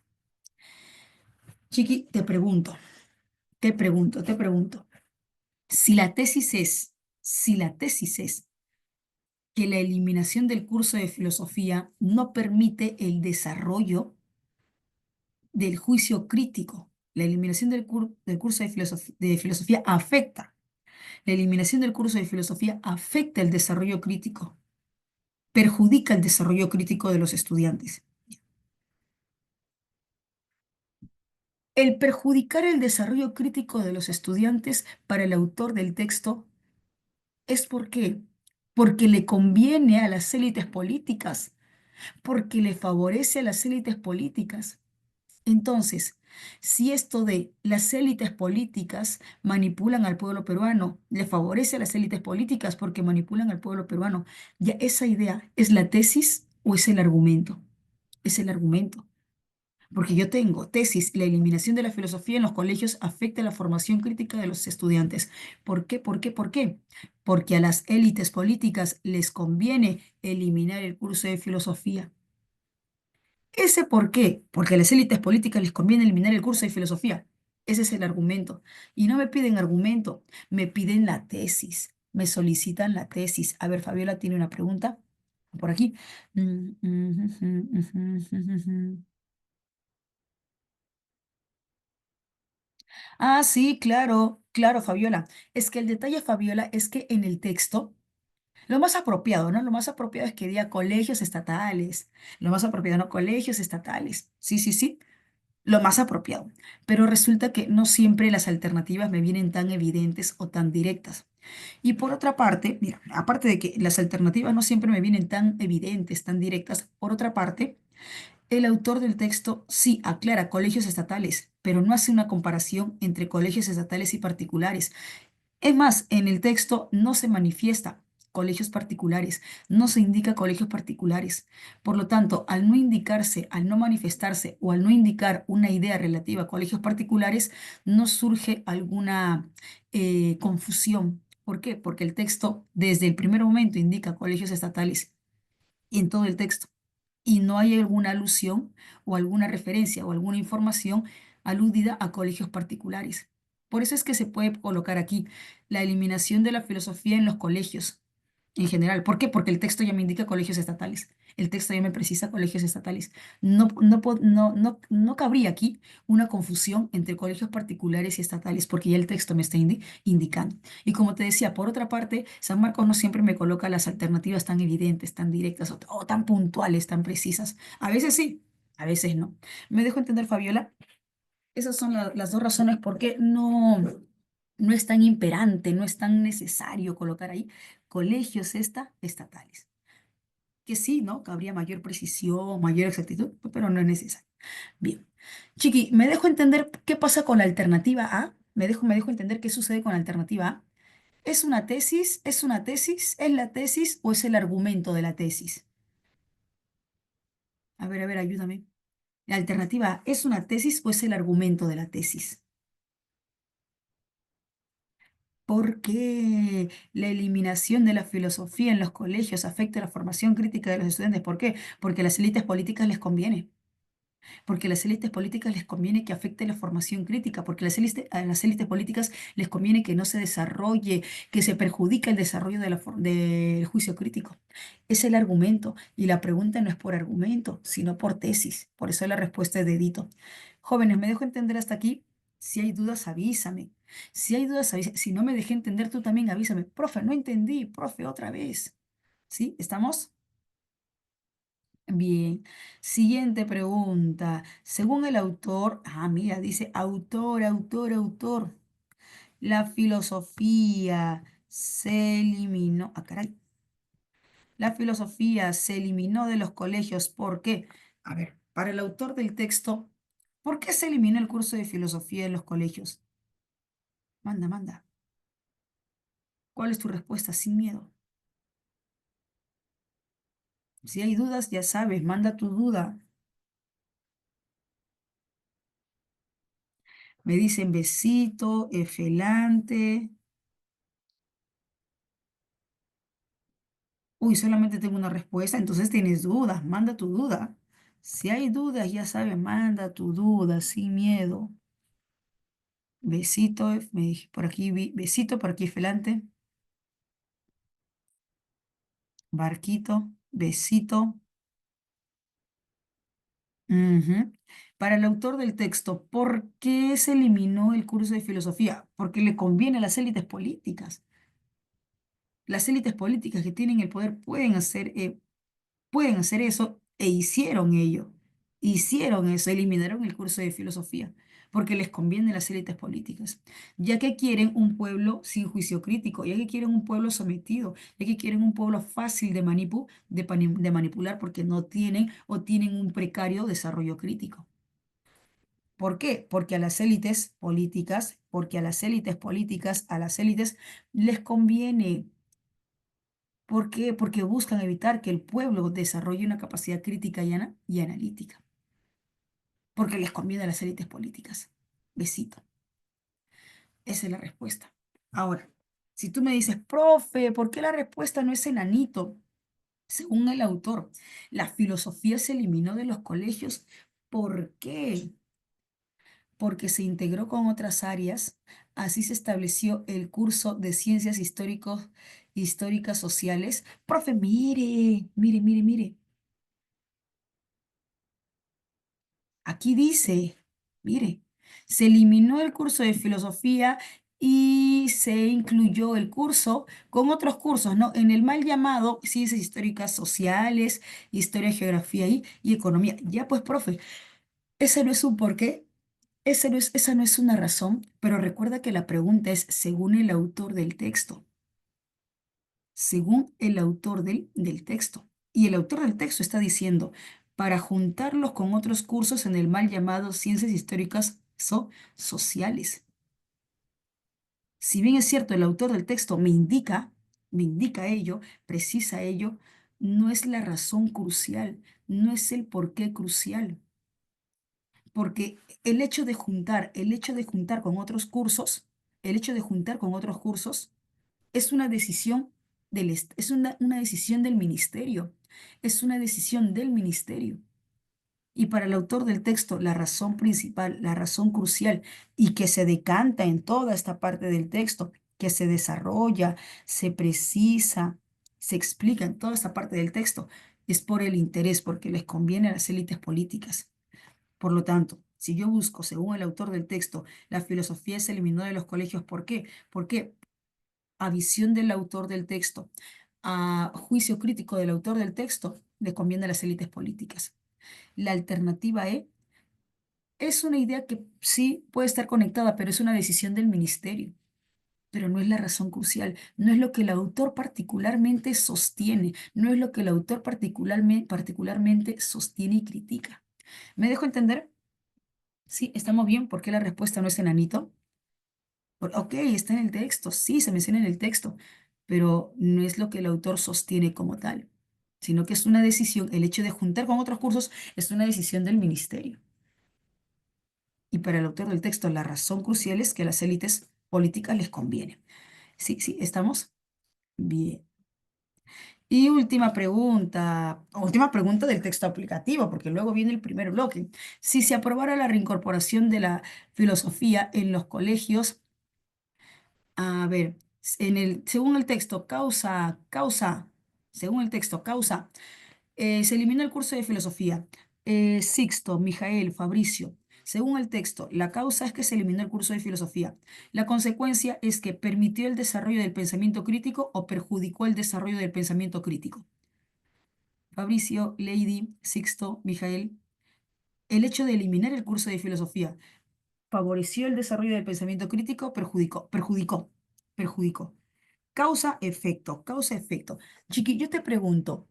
Chiqui, te pregunto. Si la tesis si la tesis es que la eliminación del curso de filosofía no permite el desarrollo del juicio crítico, la eliminación del curso de filosofía afecta, la eliminación del curso de filosofía afecta el desarrollo crítico, perjudica el desarrollo crítico de los estudiantes. El perjudicar el desarrollo crítico de los estudiantes para el autor del texto es ¿por qué? Porque le conviene a las élites políticas, porque le favorece a las élites políticas. Entonces, si esto de las élites políticas manipulan al pueblo peruano, le favorece a las élites políticas porque manipulan al pueblo peruano, ya esa idea es la tesis o es el argumento. Es el argumento. Porque yo tengo tesis, la eliminación de la filosofía en los colegios afecta la formación crítica de los estudiantes. ¿Por qué? ¿Por qué? ¿Por qué? Porque a las élites políticas les conviene eliminar el curso de filosofía. ¿Ese por qué? Porque a las élites políticas les conviene eliminar el curso de filosofía. Ese es el argumento. Y no me piden argumento, me piden la tesis, me solicitan la tesis. A ver, Fabiola tiene una pregunta por aquí. Ujú. Ah, sí, claro, claro, Fabiola. Es que el detalle, Fabiola, es que en el texto, lo más apropiado, ¿no? Lo más apropiado es que diga colegios estatales. Lo más apropiado, ¿no? Colegios estatales. Sí, sí, sí. Lo más apropiado. Pero resulta que no siempre las alternativas me vienen tan evidentes o tan directas. Y por otra parte, mira, aparte de que las alternativas no siempre me vienen tan evidentes, tan directas, por otra parte, el autor del texto sí aclara colegios estatales, pero no hace una comparación entre colegios estatales y particulares. Es más, en el texto no se manifiesta colegios particulares, no se indica colegios particulares. Por lo tanto, al no indicarse, al no manifestarse o al no indicar una idea relativa a colegios particulares, no surge alguna confusión. ¿Por qué? Porque el texto desde el primer momento indica colegios estatales en todo el texto y no hay alguna alusión o alguna referencia o alguna información aludida a colegios particulares. Por eso es que se puede colocar aquí la eliminación de la filosofía en los colegios en general. ¿Por qué? Porque el texto ya me indica colegios estatales. El texto ya me precisa colegios estatales. No cabría aquí una confusión entre colegios particulares y estatales, porque ya el texto me está indicando. Y como te decía, por otra parte, San Marcos no siempre me coloca las alternativas tan evidentes, tan directas o tan puntuales, tan precisas. A veces sí, a veces no. ¿Me dejo entender, Fabiola? Esas son las dos razones por qué no es tan imperante, no es tan necesario colocar ahí colegios estatales. Que sí, ¿no? Cabría mayor precisión, mayor exactitud, pero no es necesario. Bien. Chiqui, ¿me dejo entender qué pasa con la alternativa A? ¿Me dejo entender qué sucede con la alternativa A? ¿Es una tesis? ¿Es una tesis? ¿Es la tesis o es el argumento de la tesis? A ver, ayúdame. La alternativa A, ¿es una tesis o es el argumento de la tesis? ¿Por qué la eliminación de la filosofía en los colegios afecta la formación crítica de los estudiantes? ¿Por qué? Porque a las élites políticas les conviene. Porque a las élites políticas les conviene que afecte la formación crítica, porque a las élites políticas les conviene que no se desarrolle, que se perjudique el desarrollo del juicio crítico. Es el argumento, y la pregunta no es por argumento, sino por tesis. Por eso la respuesta es dedito. Jóvenes, ¿me dejo entender hasta aquí? Si hay dudas, avísame. Si hay dudas, avísame. Si no me dejé entender, tú también avísame. Profe, no entendí, profe, otra vez. ¿Sí? ¿Estamos? Bien, siguiente pregunta. Según el autor, mira, dice autor. La filosofía se eliminó. Caray. La filosofía se eliminó de los colegios. ¿Por qué? A ver, para el autor del texto, ¿por qué se eliminó el curso de filosofía en los colegios? Manda, manda. ¿Cuál es tu respuesta? Sin miedo. Si hay dudas, ya sabes, manda tu duda. Me dicen besito, efelante. Uy, solamente tengo una respuesta, entonces tienes dudas, manda tu duda. Si hay dudas, ya sabes, manda tu duda sin miedo. Besito, por aquí besito, por aquí felante, barquito, besito. Ujú. Para el autor del texto, ¿por qué se eliminó el curso de filosofía? Porque le conviene a las élites políticas. Las élites políticas que tienen el poder pueden hacer eso e hicieron ello. Hicieron eso, eliminaron el curso de filosofía porque les conviene a las élites políticas, ya que quieren un pueblo sin juicio crítico, ya que quieren un pueblo sometido, ya que quieren un pueblo fácil de manipular porque no tienen o tienen un precario desarrollo crítico. ¿Por qué? Porque a las élites les conviene. ¿Por qué? Porque buscan evitar que el pueblo desarrolle una capacidad crítica y analítica. Porque les conviene a las élites políticas. Besito. Esa es la respuesta. Ahora, si tú me dices, profe, ¿por qué la respuesta no es enanito? Según el autor, la filosofía se eliminó de los colegios. ¿Por qué? Porque se integró con otras áreas. Así se estableció el curso de ciencias históricas sociales. Profe, mire. Aquí dice, mire, se eliminó el curso de filosofía y se incluyó el curso con otros cursos, ¿no? En el mal llamado ciencias históricas sociales, historia, geografía y economía. Ya pues, profe, ese no es un porqué, esa no es una razón, pero recuerda que la pregunta es según el autor del texto, según el autor del texto. Y el autor del texto está diciendo, para juntarlos con otros cursos en el mal llamado ciencias históricas sociales. Si bien es cierto, el autor del texto me indica ello, precisa ello, no es la razón crucial, no es el porqué crucial. Porque el hecho de juntar con otros cursos, el hecho de juntar con otros cursos es una decisión es una decisión del ministerio. Es una decisión del ministerio. Y para el autor del texto, la razón principal, la razón crucial y que se decanta en toda esta parte del texto, que se desarrolla, se precisa, se explica en toda esta parte del texto, es por el interés, porque les conviene a las élites políticas. Por lo tanto, si yo busco, según el autor del texto, la filosofía se eliminó de los colegios, ¿por qué? Porque a visión del autor del texto, a juicio crítico del autor del texto, le conviene a las élites políticas. La alternativa es una idea que sí puede estar conectada, pero es una decisión del ministerio. Pero no es la razón crucial, no es lo que el autor particularmente sostiene, no es lo que el autor particularmente sostiene y critica. ¿Me dejo entender? Sí, estamos bien. ¿Por qué la respuesta no es enanito? Ok, está en el texto, sí, se menciona en el texto, pero no es lo que el autor sostiene como tal, sino que es una decisión, el hecho de juntar con otros cursos es una decisión del ministerio. Y para el autor del texto, la razón crucial es que a las élites políticas les conviene. Sí, sí, ¿estamos? Bien. Y última pregunta del texto aplicativo, porque luego viene el primer bloque. Si se aprobara la reincorporación de la filosofía en los colegios, a ver, según el texto, según el texto, se elimina el curso de filosofía. Sixto, Mijael, Fabricio. Según el texto, la causa es que se eliminó el curso de filosofía. La consecuencia es que permitió el desarrollo del pensamiento crítico o perjudicó el desarrollo del pensamiento crítico. Fabricio, Lady, Sixto, Mijael. El hecho de eliminar el curso de filosofía favoreció el desarrollo del pensamiento crítico, perjudicó. Causa-efecto, causa-efecto. Chiqui, yo te pregunto,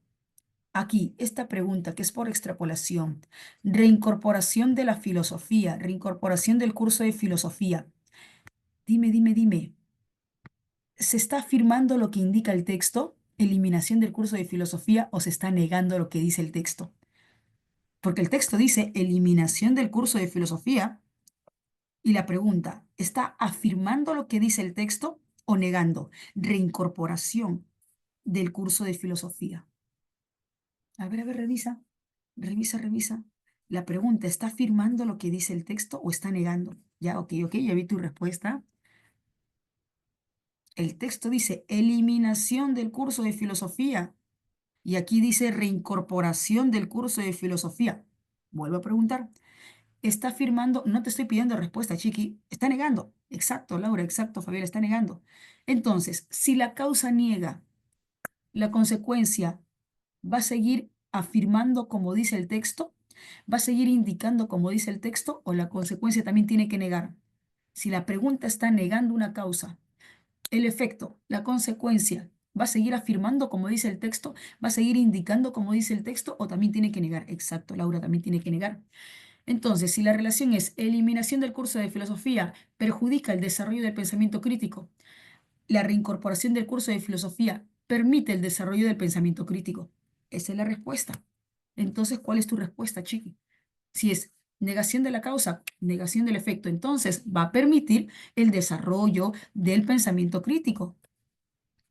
aquí, esta pregunta que es por extrapolación, reincorporación de la filosofía, reincorporación del curso de filosofía. Dime, ¿se está afirmando lo que indica el texto, eliminación del curso de filosofía, o se está negando lo que dice el texto? Porque el texto dice eliminación del curso de filosofía y la pregunta, ¿está afirmando lo que dice el texto o negando reincorporación del curso de filosofía? A ver, revisa. La pregunta, ¿está afirmando lo que dice el texto o está negando? Ya, ok, ya vi tu respuesta. El texto dice eliminación del curso de filosofía y aquí dice reincorporación del curso de filosofía. Vuelvo a preguntar, ¿está afirmando? No te estoy pidiendo respuesta, Chiqui. Está negando. Exacto, Laura, exacto, Fabiola, está negando. Entonces, si la causa niega, la consecuencia va a seguir afirmando como dice el texto, va a seguir indicando como dice el texto, o la consecuencia también tiene que negar. Si la pregunta está negando una causa, el efecto, la consecuencia, va a seguir afirmando como dice el texto, va a seguir indicando como dice el texto, o también tiene que negar. Exacto, Laura, también tiene que negar. Entonces, si la relación es eliminación del curso de filosofía perjudica el desarrollo del pensamiento crítico, la reincorporación del curso de filosofía permite el desarrollo del pensamiento crítico. Esa es la respuesta. Entonces, ¿cuál es tu respuesta, Chiqui? Si es negación de la causa, negación del efecto, entonces va a permitir el desarrollo del pensamiento crítico.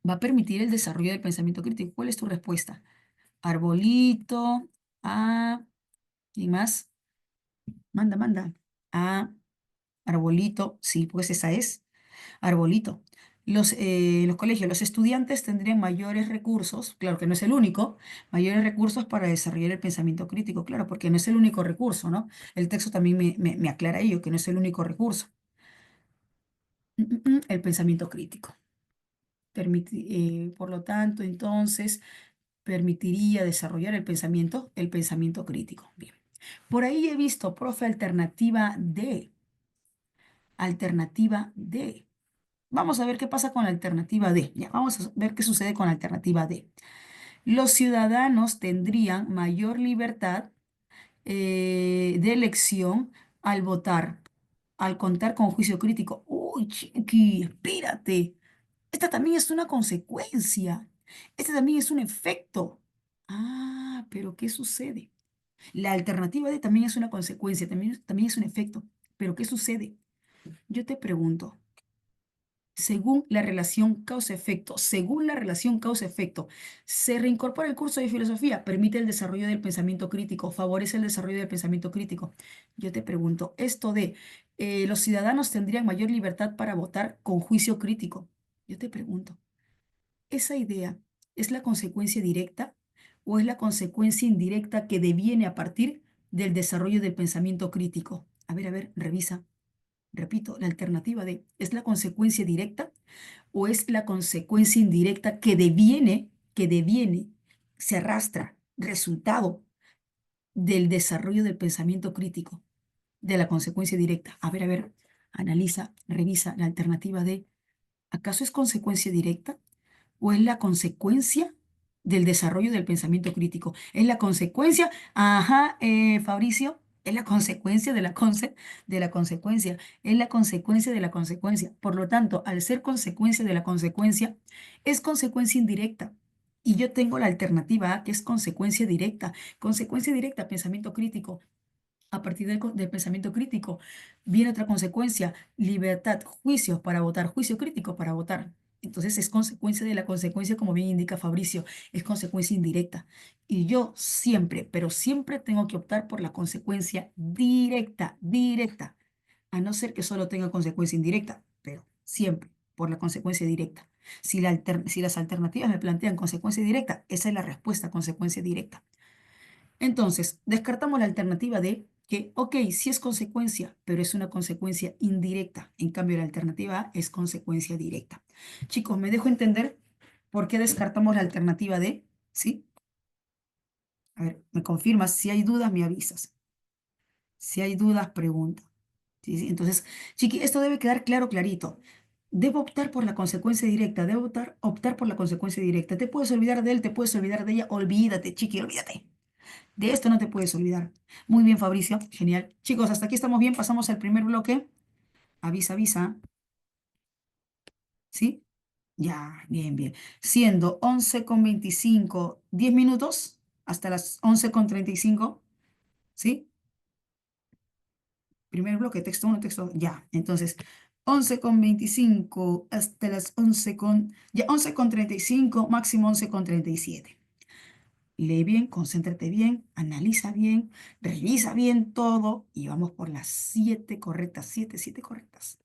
Va a permitir el desarrollo del pensamiento crítico. ¿Cuál es tu respuesta? Arbolito, A, ¿quién más? Manda. A, arbolito, sí, pues esa es. Arbolito. Los colegios, los estudiantes tendrían mayores recursos, claro que no es el único, mayores recursos para desarrollar el pensamiento crítico, claro, porque no es el único recurso, ¿no? El texto también me aclara ello, que no es el único recurso. El pensamiento crítico. Por lo tanto, entonces, permitiría desarrollar el pensamiento crítico. Bien. Por ahí he visto, profe, alternativa D. Alternativa D. Vamos a ver qué pasa con la alternativa D. Ya, vamos a ver qué sucede con la alternativa D. Los ciudadanos tendrían mayor libertad de elección al votar, al contar con juicio crítico. Uy, chiqui, espérate. Esta también es una consecuencia. Este también es un efecto. Ah, pero ¿qué sucede? La alternativa D también es una consecuencia, también es un efecto. Pero ¿qué sucede? Yo te pregunto. según la relación causa-efecto, según la relación causa-efecto, se reincorpora el curso de filosofía, permite el desarrollo del pensamiento crítico, favorece el desarrollo del pensamiento crítico. Yo te pregunto, esto de los ciudadanos tendrían mayor libertad para votar con juicio crítico. Yo te pregunto, ¿esa idea es la consecuencia directa o es la consecuencia indirecta que deviene a partir del desarrollo del pensamiento crítico? A ver, revisa. Repito, la alternativa de ¿es la consecuencia directa o es la consecuencia indirecta que deviene, se arrastra, resultado del desarrollo del pensamiento crítico, de la consecuencia directa? A ver, analiza, revisa la alternativa de ¿acaso es consecuencia directa o es la consecuencia del desarrollo del pensamiento crítico? Es la consecuencia, ajá, Fabricio, es la consecuencia de la consecuencia, es la consecuencia de la consecuencia. Por lo tanto, al ser consecuencia de la consecuencia, es consecuencia indirecta. Y yo tengo la alternativa A, que es consecuencia directa. Consecuencia directa, pensamiento crítico. A partir del pensamiento crítico viene otra consecuencia, libertad, juicios para votar, juicio crítico para votar. Entonces es consecuencia de la consecuencia, como bien indica Fabricio, es consecuencia indirecta. Y yo siempre, pero siempre tengo que optar por la consecuencia directa, directa, a no ser que solo tenga consecuencia indirecta, pero siempre por la consecuencia directa. Si las alternativas me plantean consecuencia directa, esa es la respuesta, consecuencia directa. Entonces, descartamos la alternativa de que, ok, sí es consecuencia, pero es una consecuencia indirecta. En cambio, la alternativa A es consecuencia directa. Chicos, ¿me dejo entender por qué descartamos la alternativa D? ¿Sí? A ver, me confirmas. Si hay dudas, me avisas. Si hay dudas, pregunta. Sí, sí. Entonces, chiqui, esto debe quedar claro, clarito. Debo optar por la consecuencia directa, debo optar por la consecuencia directa. Te puedes olvidar de él, te puedes olvidar de ella, olvídate, chiqui, olvídate. De esto no te puedes olvidar. Muy bien, Fabricio. Genial. Chicos, hasta aquí estamos bien. Pasamos al primer bloque. Avisa, avisa. ¿Sí? Ya, bien, bien. Siendo 11:25, 10 minutos hasta las 11:35. ¿Sí? Primer bloque, texto uno, texto 2. Ya. Entonces, 11:25 hasta las 11:35, máximo 11:37. Lee bien, concéntrate bien, analiza bien, revisa bien todo y vamos por las 7 correctas, 7 correctas.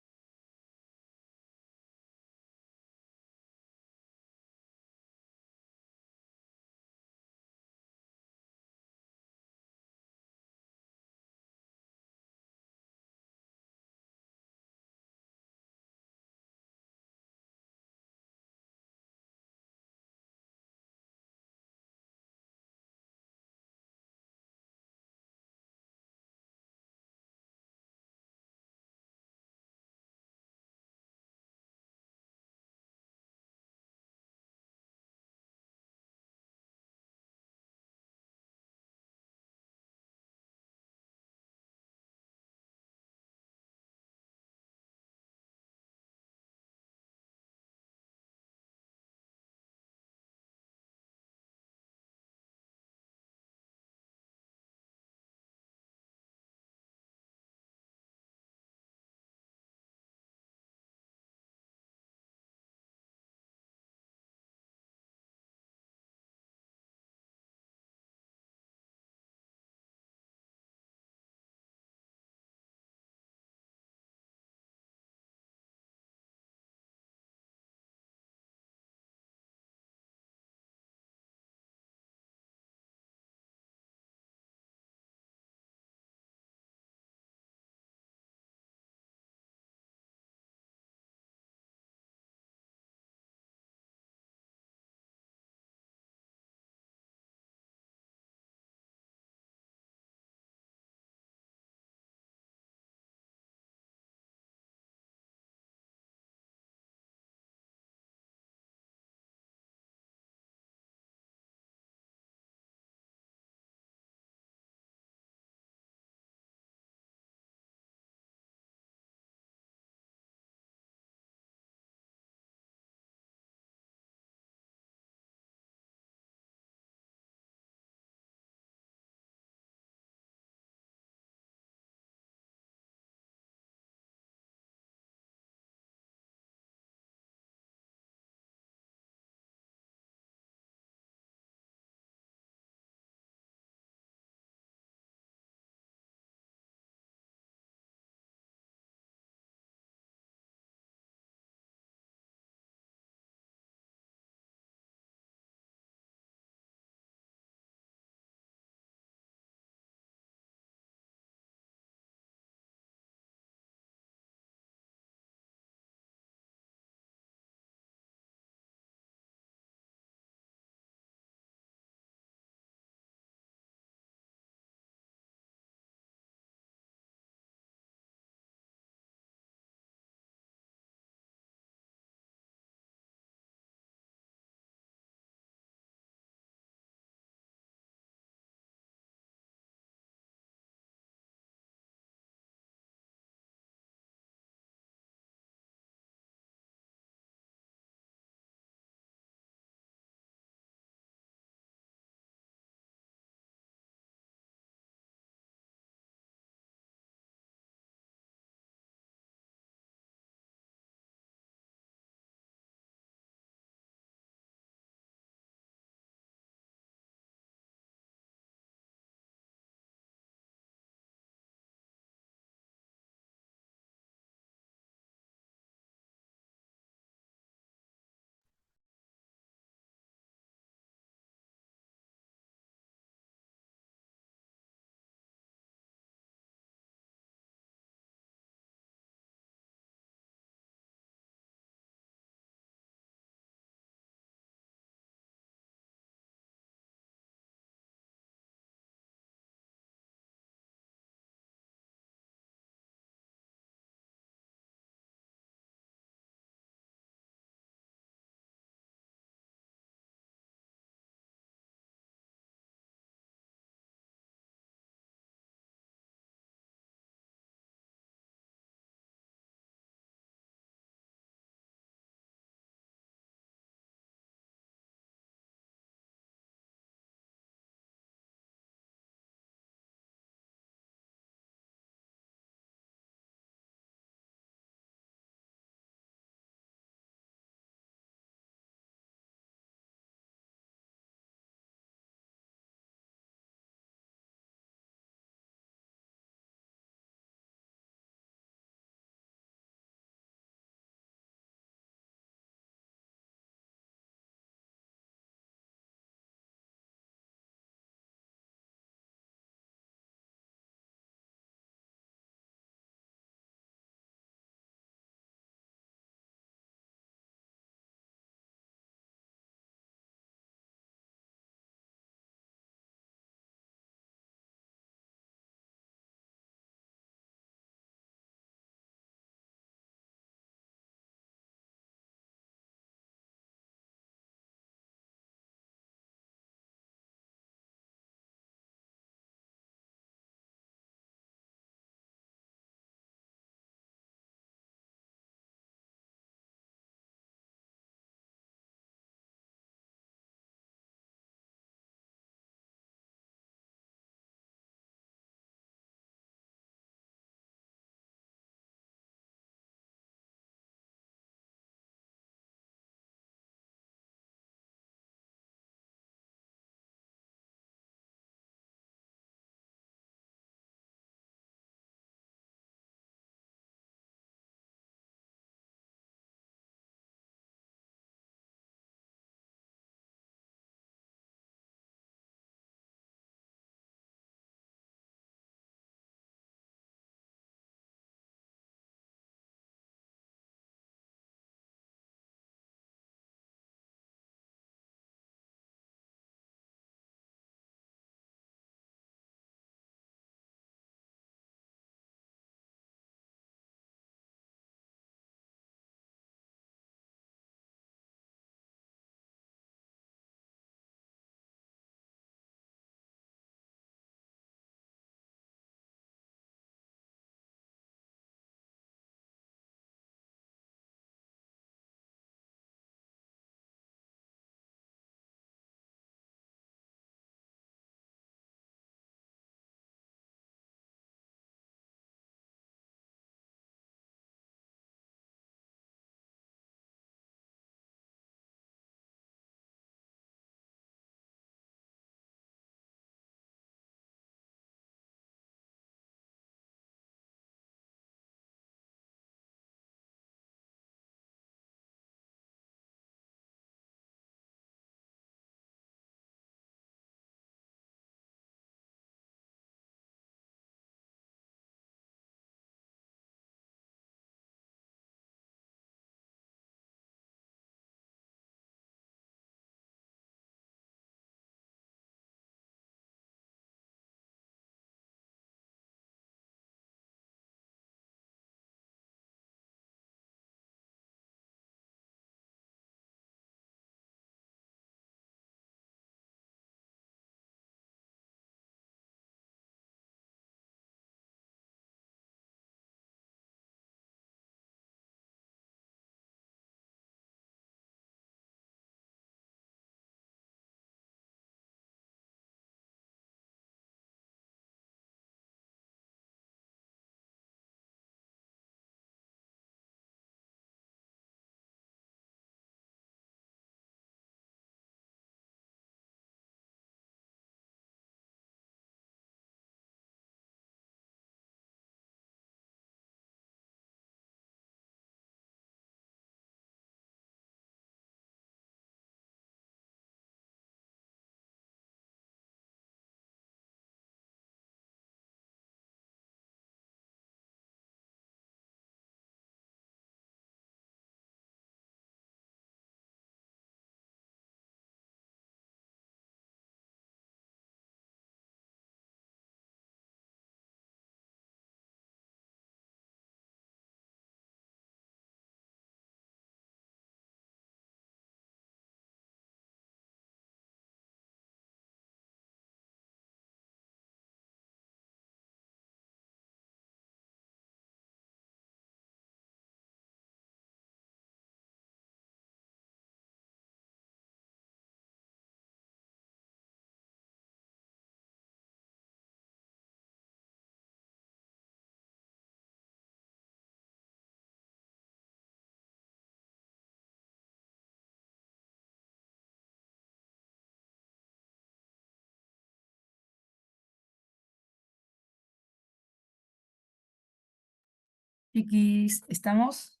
Chiquis, ¿estamos?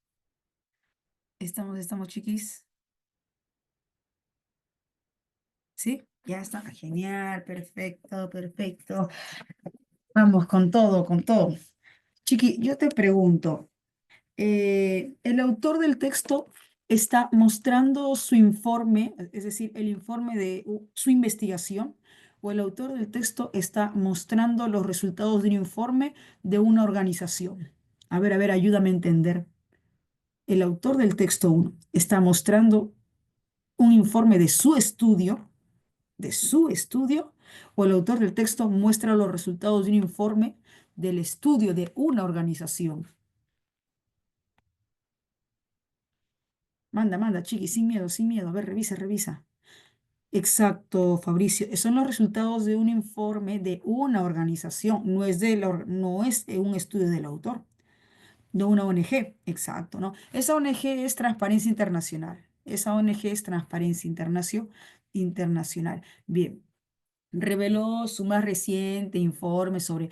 Estamos, chiquis. ¿Sí? Ya está. Genial, perfecto, perfecto. Vamos con todo, con todo. Chiqui, yo te pregunto, ¿el autor del texto está mostrando su informe, es decir, el informe de su investigación, o el autor del texto está mostrando los resultados de un informe de una organización? A ver, ayúdame a entender. El autor del texto uno está mostrando un informe de su estudio, o el autor del texto muestra los resultados de un informe del estudio de una organización. Manda, manda, chiqui, sin miedo, sin miedo. A ver, revisa, revisa. Exacto, Fabricio. Son los resultados de un informe de una organización, no es un estudio del autor, de una ONG. Exacto, ¿no? Esa ONG es Transparencia Internacional. Esa ONG es Transparencia Internacional. Bien. Reveló su más reciente informe sobre,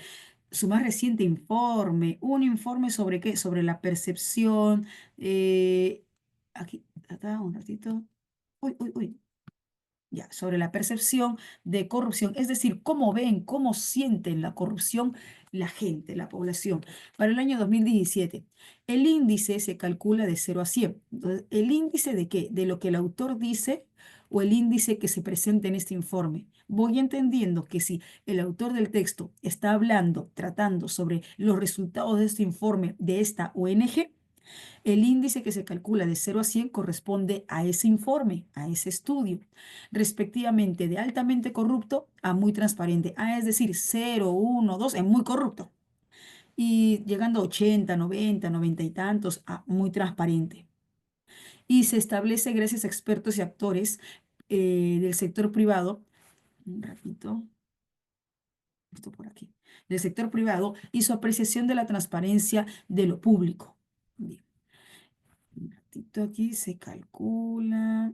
su más reciente informe, un informe sobre qué, sobre la percepción, aquí, un ratito, uy, ya, sobre la percepción de corrupción, es decir, cómo ven, cómo sienten la corrupción la gente, la población. Para el año 2017, el índice se calcula de 0 a 100. Entonces, ¿el índice de qué? De lo que el autor dice o el índice que se presenta en este informe. Voy entendiendo que si el autor del texto está hablando, tratando sobre los resultados de este informe de esta ONG, el índice que se calcula de 0 a 100 corresponde a ese informe, a ese estudio, respectivamente de altamente corrupto a muy transparente. Es decir, 0, 1, 2 es muy corrupto. Y llegando a 80, 90, 90 y tantos a muy transparente. Y se establece gracias a expertos y actores del sector privado. Un ratito, esto por aquí. Del sector privado y su apreciación de la transparencia de lo público. Bien. Un ratito aquí se calcula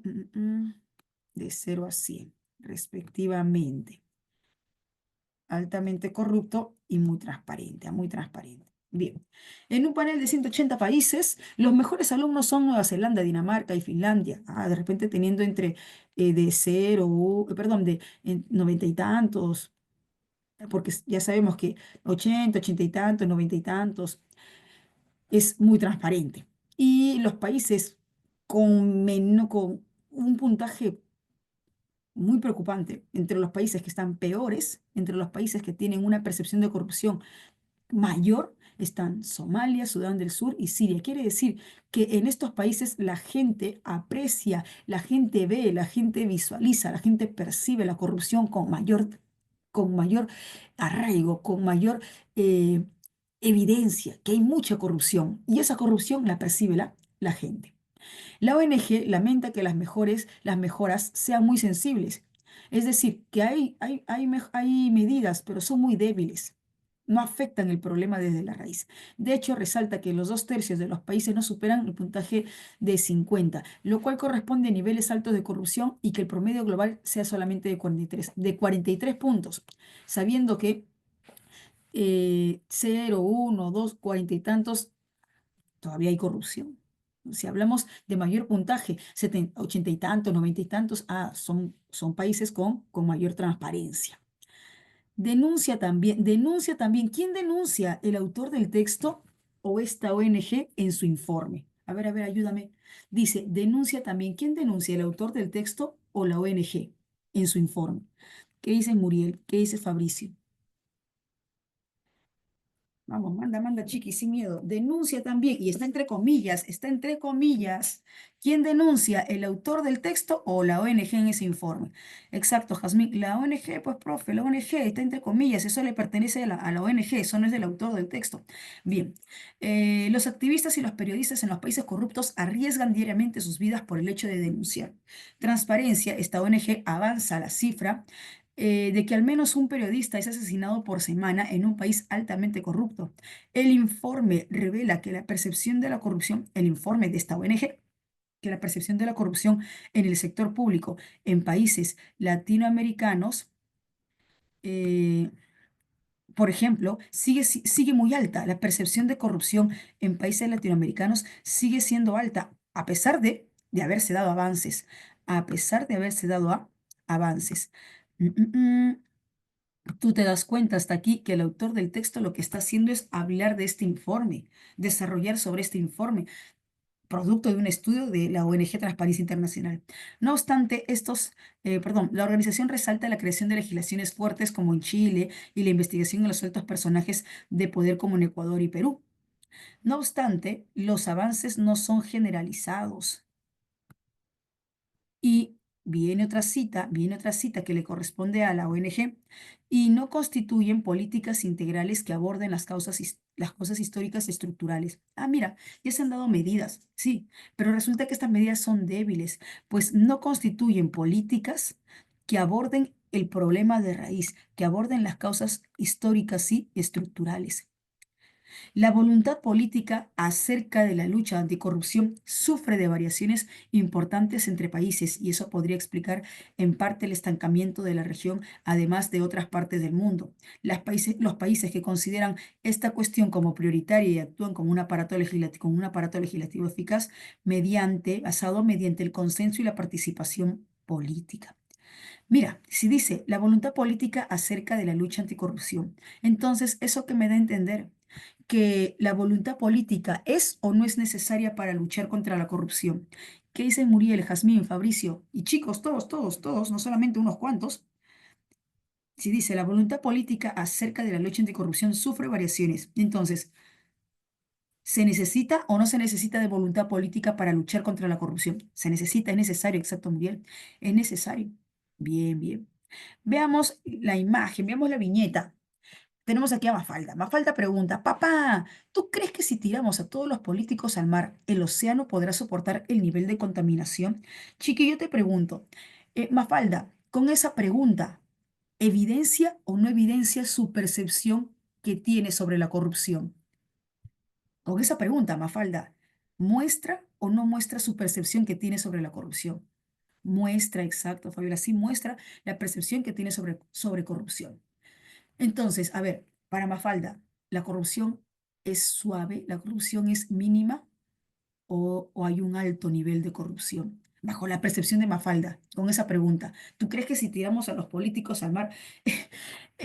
de 0 a 100 respectivamente. Altamente corrupto y muy transparente, muy transparente. Bien, en un panel de 180 países, los mejores alumnos son Nueva Zelanda, Dinamarca y Finlandia. De repente teniendo entre de 0, perdón, de 90 y tantos, porque ya sabemos que 80, 80 y tantos, 90 y tantos, es muy transparente. Y los países con un puntaje muy preocupante, entre los países que están peores, entre los países que tienen una percepción de corrupción mayor, están Somalia, Sudán del Sur y Siria. Quiere decir que en estos países la gente aprecia, la gente ve, la gente visualiza, la gente percibe la corrupción con mayor arraigo, con mayor eh, evidencia, que hay mucha corrupción y esa corrupción la percibe la gente. La ONG lamenta que las mejoras sean muy sensibles. Es decir, que hay medidas, pero son muy débiles. No afectan el problema desde la raíz. De hecho, resalta que los 2/3 de los países no superan el puntaje de 50, lo cual corresponde a niveles altos de corrupción y que el promedio global sea solamente de 43 puntos, sabiendo que 0, 1, 2, 40 y tantos todavía hay corrupción. Si hablamos de mayor puntaje, 70, 80 y tantos, 90 y tantos, son países con mayor transparencia. Denuncia también, ¿quién denuncia? ¿El autor del texto o esta ONG en su informe? A ver, ayúdame. Dice, denuncia también, ¿quién denuncia? ¿El autor del texto o la ONG en su informe? ¿Qué dice Muriel? ¿Qué dice Fabricio? Vamos, manda, manda, chiqui, sin miedo. Denuncia también, y está entre comillas, está entre comillas. ¿Quién denuncia? ¿El autor del texto o la ONG en ese informe? Exacto, Jazmín. La ONG, pues, profe, la ONG está entre comillas, eso le pertenece a la ONG, eso no es del autor del texto. Bien, los activistas y los periodistas en los países corruptos arriesgan diariamente sus vidas por el hecho de denunciar. Transparencia, esta ONG avanza la cifra de que al menos un periodista es asesinado por semana en un país altamente corrupto. El informe revela que la percepción de la corrupción, el informe de esta ONG, que la percepción de la corrupción en el sector público en países latinoamericanos, eh, Por ejemplo, sigue muy alta. La percepción de corrupción en países latinoamericanos sigue siendo alta, a pesar de haberse dado avances, a pesar de haberse dado avances. Mm, mm, mm. Tú te das cuenta hasta aquí que el autor del texto lo que está haciendo es hablar de este informe, desarrollar sobre este informe, producto de un estudio de la ONG Transparencia Internacional. No obstante, la organización resalta la creación de legislaciones fuertes como en Chile y la investigación en los altos personajes de poder como en Ecuador y Perú. No obstante, los avances no son generalizados. Y viene otra cita que le corresponde a la ONG, y no constituyen políticas integrales que aborden las cosas históricas y estructurales. Ah, mira, ya se han dado medidas, sí, pero resulta que estas medidas son débiles, pues no constituyen políticas que aborden el problema de raíz, que aborden las causas históricas y estructurales. La voluntad política acerca de la lucha anticorrupción sufre de variaciones importantes entre países y eso podría explicar en parte el estancamiento de la región, además de otras partes del mundo. Los países que consideran esta cuestión como prioritaria y actúan como un aparato legislativo eficaz basado mediante el consenso y la participación política. Mira, si dice la voluntad política acerca de la lucha anticorrupción, entonces eso que me da a entender que la voluntad política es o no es necesaria para luchar contra la corrupción. ¿Qué dicen Muriel, Jazmín, Fabricio? Y chicos, todos, no solamente unos cuantos. Si dice la voluntad política acerca de la lucha anticorrupción sufre variaciones, entonces, ¿se necesita o no se necesita de voluntad política para luchar contra la corrupción? Se necesita, es necesario, exacto, Muriel. Es necesario. Bien, bien. Veamos la imagen, veamos la viñeta. Tenemos aquí a Mafalda. Mafalda pregunta, papá, ¿tú crees que si tiramos a todos los políticos al mar, el océano podrá soportar el nivel de contaminación? Chiqui, yo te pregunto, Mafalda, con esa pregunta, ¿evidencia o no evidencia su percepción que tiene sobre la corrupción? Con esa pregunta, Mafalda, ¿muestra o no muestra su percepción que tiene sobre la corrupción? Muestra, exacto, Fabiola, sí muestra la percepción que tiene sobre corrupción. Entonces, a ver, para Mafalda, ¿la corrupción es suave? ¿La corrupción es mínima? ¿O hay un alto nivel de corrupción? Bajo la percepción de Mafalda, con esa pregunta, ¿tú crees que si tiramos a los políticos al mar,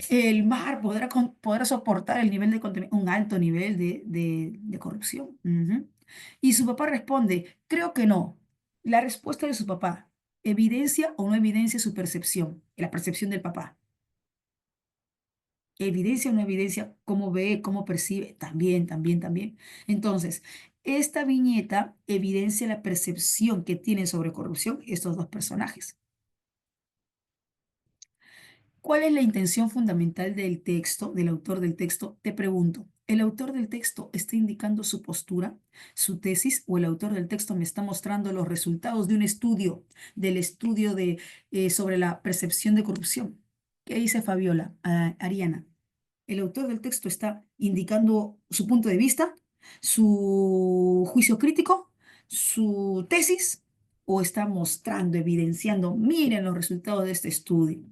el mar podrá soportar el nivel un alto nivel de corrupción? Ujú. Y su papá responde, creo que no. La respuesta de su papá, ¿evidencia o no evidencia su percepción? La percepción del papá. Evidencia o no evidencia, cómo ve, cómo percibe, también, también, también. Entonces, esta viñeta evidencia la percepción que tienen sobre corrupción estos dos personajes. ¿Cuál es la intención fundamental del texto, del autor del texto? Te pregunto, ¿el autor del texto está indicando su postura, su tesis, o el autor del texto me está mostrando los resultados de un estudio, del estudio sobre la percepción de corrupción? ¿Qué dice Fabiola, Ariana? ¿El autor del texto está indicando su punto de vista, su juicio crítico, su tesis, o está mostrando, evidenciando, miren los resultados de este estudio?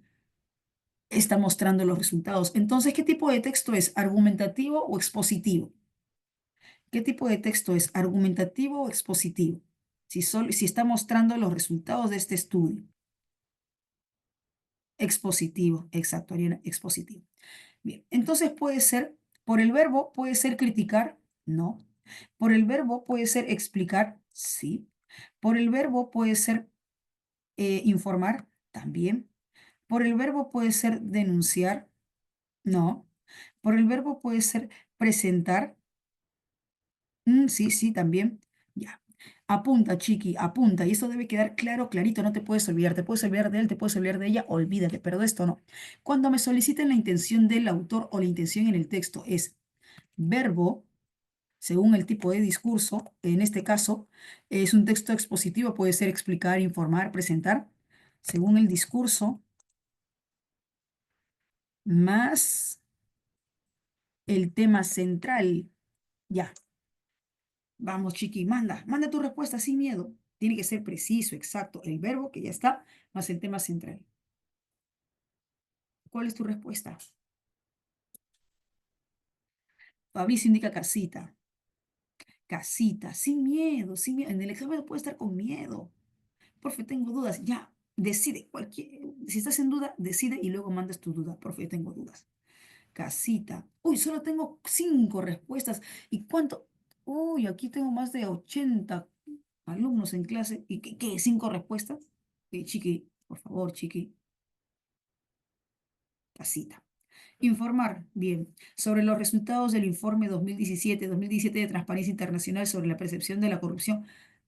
Está mostrando los resultados. Entonces, ¿qué tipo de texto es? ¿Argumentativo o expositivo? ¿Qué tipo de texto es? ¿Argumentativo o expositivo? Si está mostrando los resultados de este estudio. Expositivo, exacto, Ariana, expositivo. Bien, entonces puede ser, por el verbo puede ser criticar, no. Por el verbo puede ser explicar, sí. Por el verbo puede ser informar, también. Por el verbo puede ser denunciar, no. Por el verbo puede ser presentar, sí, sí, también. Ya. Apunta, chiqui, apunta. Y esto debe quedar claro, clarito, no te puedes olvidar. Te puedes olvidar de él, te puedes olvidar de ella, olvídate, pero de esto no. Cuando me soliciten la intención del autor o la intención en el texto es verbo, según el tipo de discurso, en este caso es un texto expositivo, puede ser explicar, informar, presentar, según el discurso, más el tema central. Ya, vamos, chiqui, manda tu respuesta sin miedo. Tiene que ser preciso, exacto. El verbo que ya está, más el tema central. ¿Cuál es tu respuesta? Fabricio indica casita. Casita, sin miedo, sin miedo. En el examen no puede estar con miedo. Profe, tengo dudas. Ya, decide. Si estás en duda, decide y luego mandas tu duda. Profe, tengo dudas. Casita. Uy, solo tengo 5 respuestas. ¿Y cuánto? Uy, aquí tengo más de 80 alumnos en clase. ¿Y qué? ¿5 respuestas? Chiqui, por favor, chiqui. Casita. Informar, bien, sobre los resultados del informe 2017 de Transparencia Internacional sobre la percepción de la corrupción.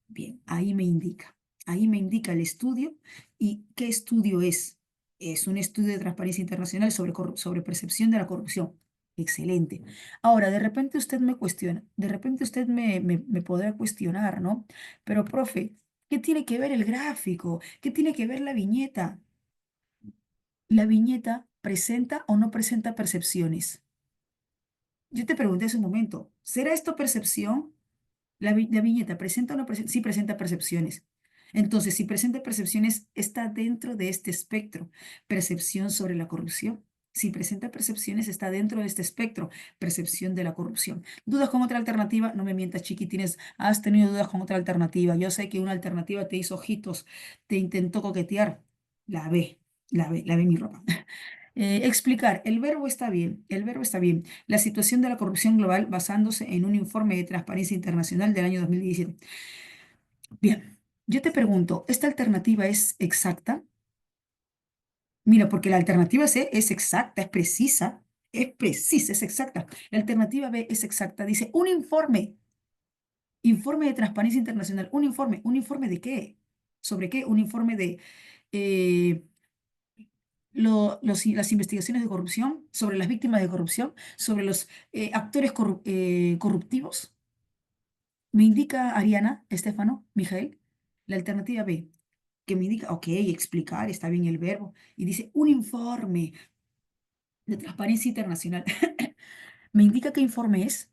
Bien, ahí me indica el estudio y qué estudio es. Es un estudio de Transparencia Internacional sobre percepción de la corrupción. Excelente. Ahora, de repente usted me cuestiona, de repente usted me podrá cuestionar, ¿no? Pero, profe, ¿qué tiene que ver el gráfico? ¿Qué tiene que ver la viñeta? ¿La viñeta presenta o no presenta percepciones? Yo te pregunté hace un momento, ¿será esto percepción? La viñeta presenta o no presenta, sí presenta percepciones. Entonces, si presenta percepciones, está dentro de este espectro. Percepción sobre la corrupción. Si presenta percepciones, está dentro de este espectro. Percepción de la corrupción. ¿Dudas con otra alternativa? No me mientas, chiquitines. Has tenido dudas con otra alternativa. Yo sé que una alternativa te hizo ojitos, te intentó coquetear. La ve, la ve mi ropa. Explicar, el verbo está bien, el verbo está bien. La situación de la corrupción global basándose en un informe de Transparencia Internacional del año 2017. Bien, yo te pregunto, ¿esta alternativa es exacta? Mira, porque la alternativa C es exacta, es precisa, es exacta. La alternativa B es exacta, dice un informe, informe de Transparencia Internacional, ¿un informe de qué? ¿Sobre qué? Un informe de... eh, las investigaciones de corrupción, sobre las víctimas de corrupción, sobre los actores corruptivos. Me indica Ariana, Estefano, Mijael, la alternativa B, que me indica, ok, explicar, está bien el verbo, y dice un informe de transparencia internacional. ¿Me indica qué informe es?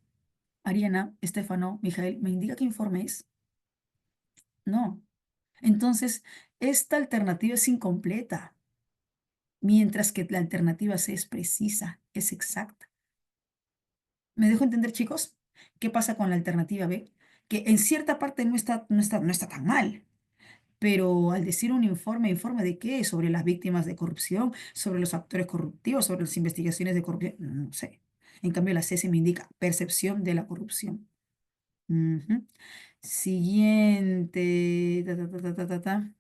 Ariana, Estefano, Mijael, ¿me indica qué informe es? No. Entonces, esta alternativa es incompleta, mientras que la alternativa C es precisa, es exacta. ¿Me dejo entender, chicos? ¿Qué pasa con la alternativa B? Que en cierta parte no está tan mal, pero al decir un informe, ¿informe de qué? Sobre las víctimas de corrupción, sobre los actores corruptivos, sobre las investigaciones de corrupción, no sé. En cambio, la C se me indica percepción de la corrupción. Ujú. Siguiente. Ta.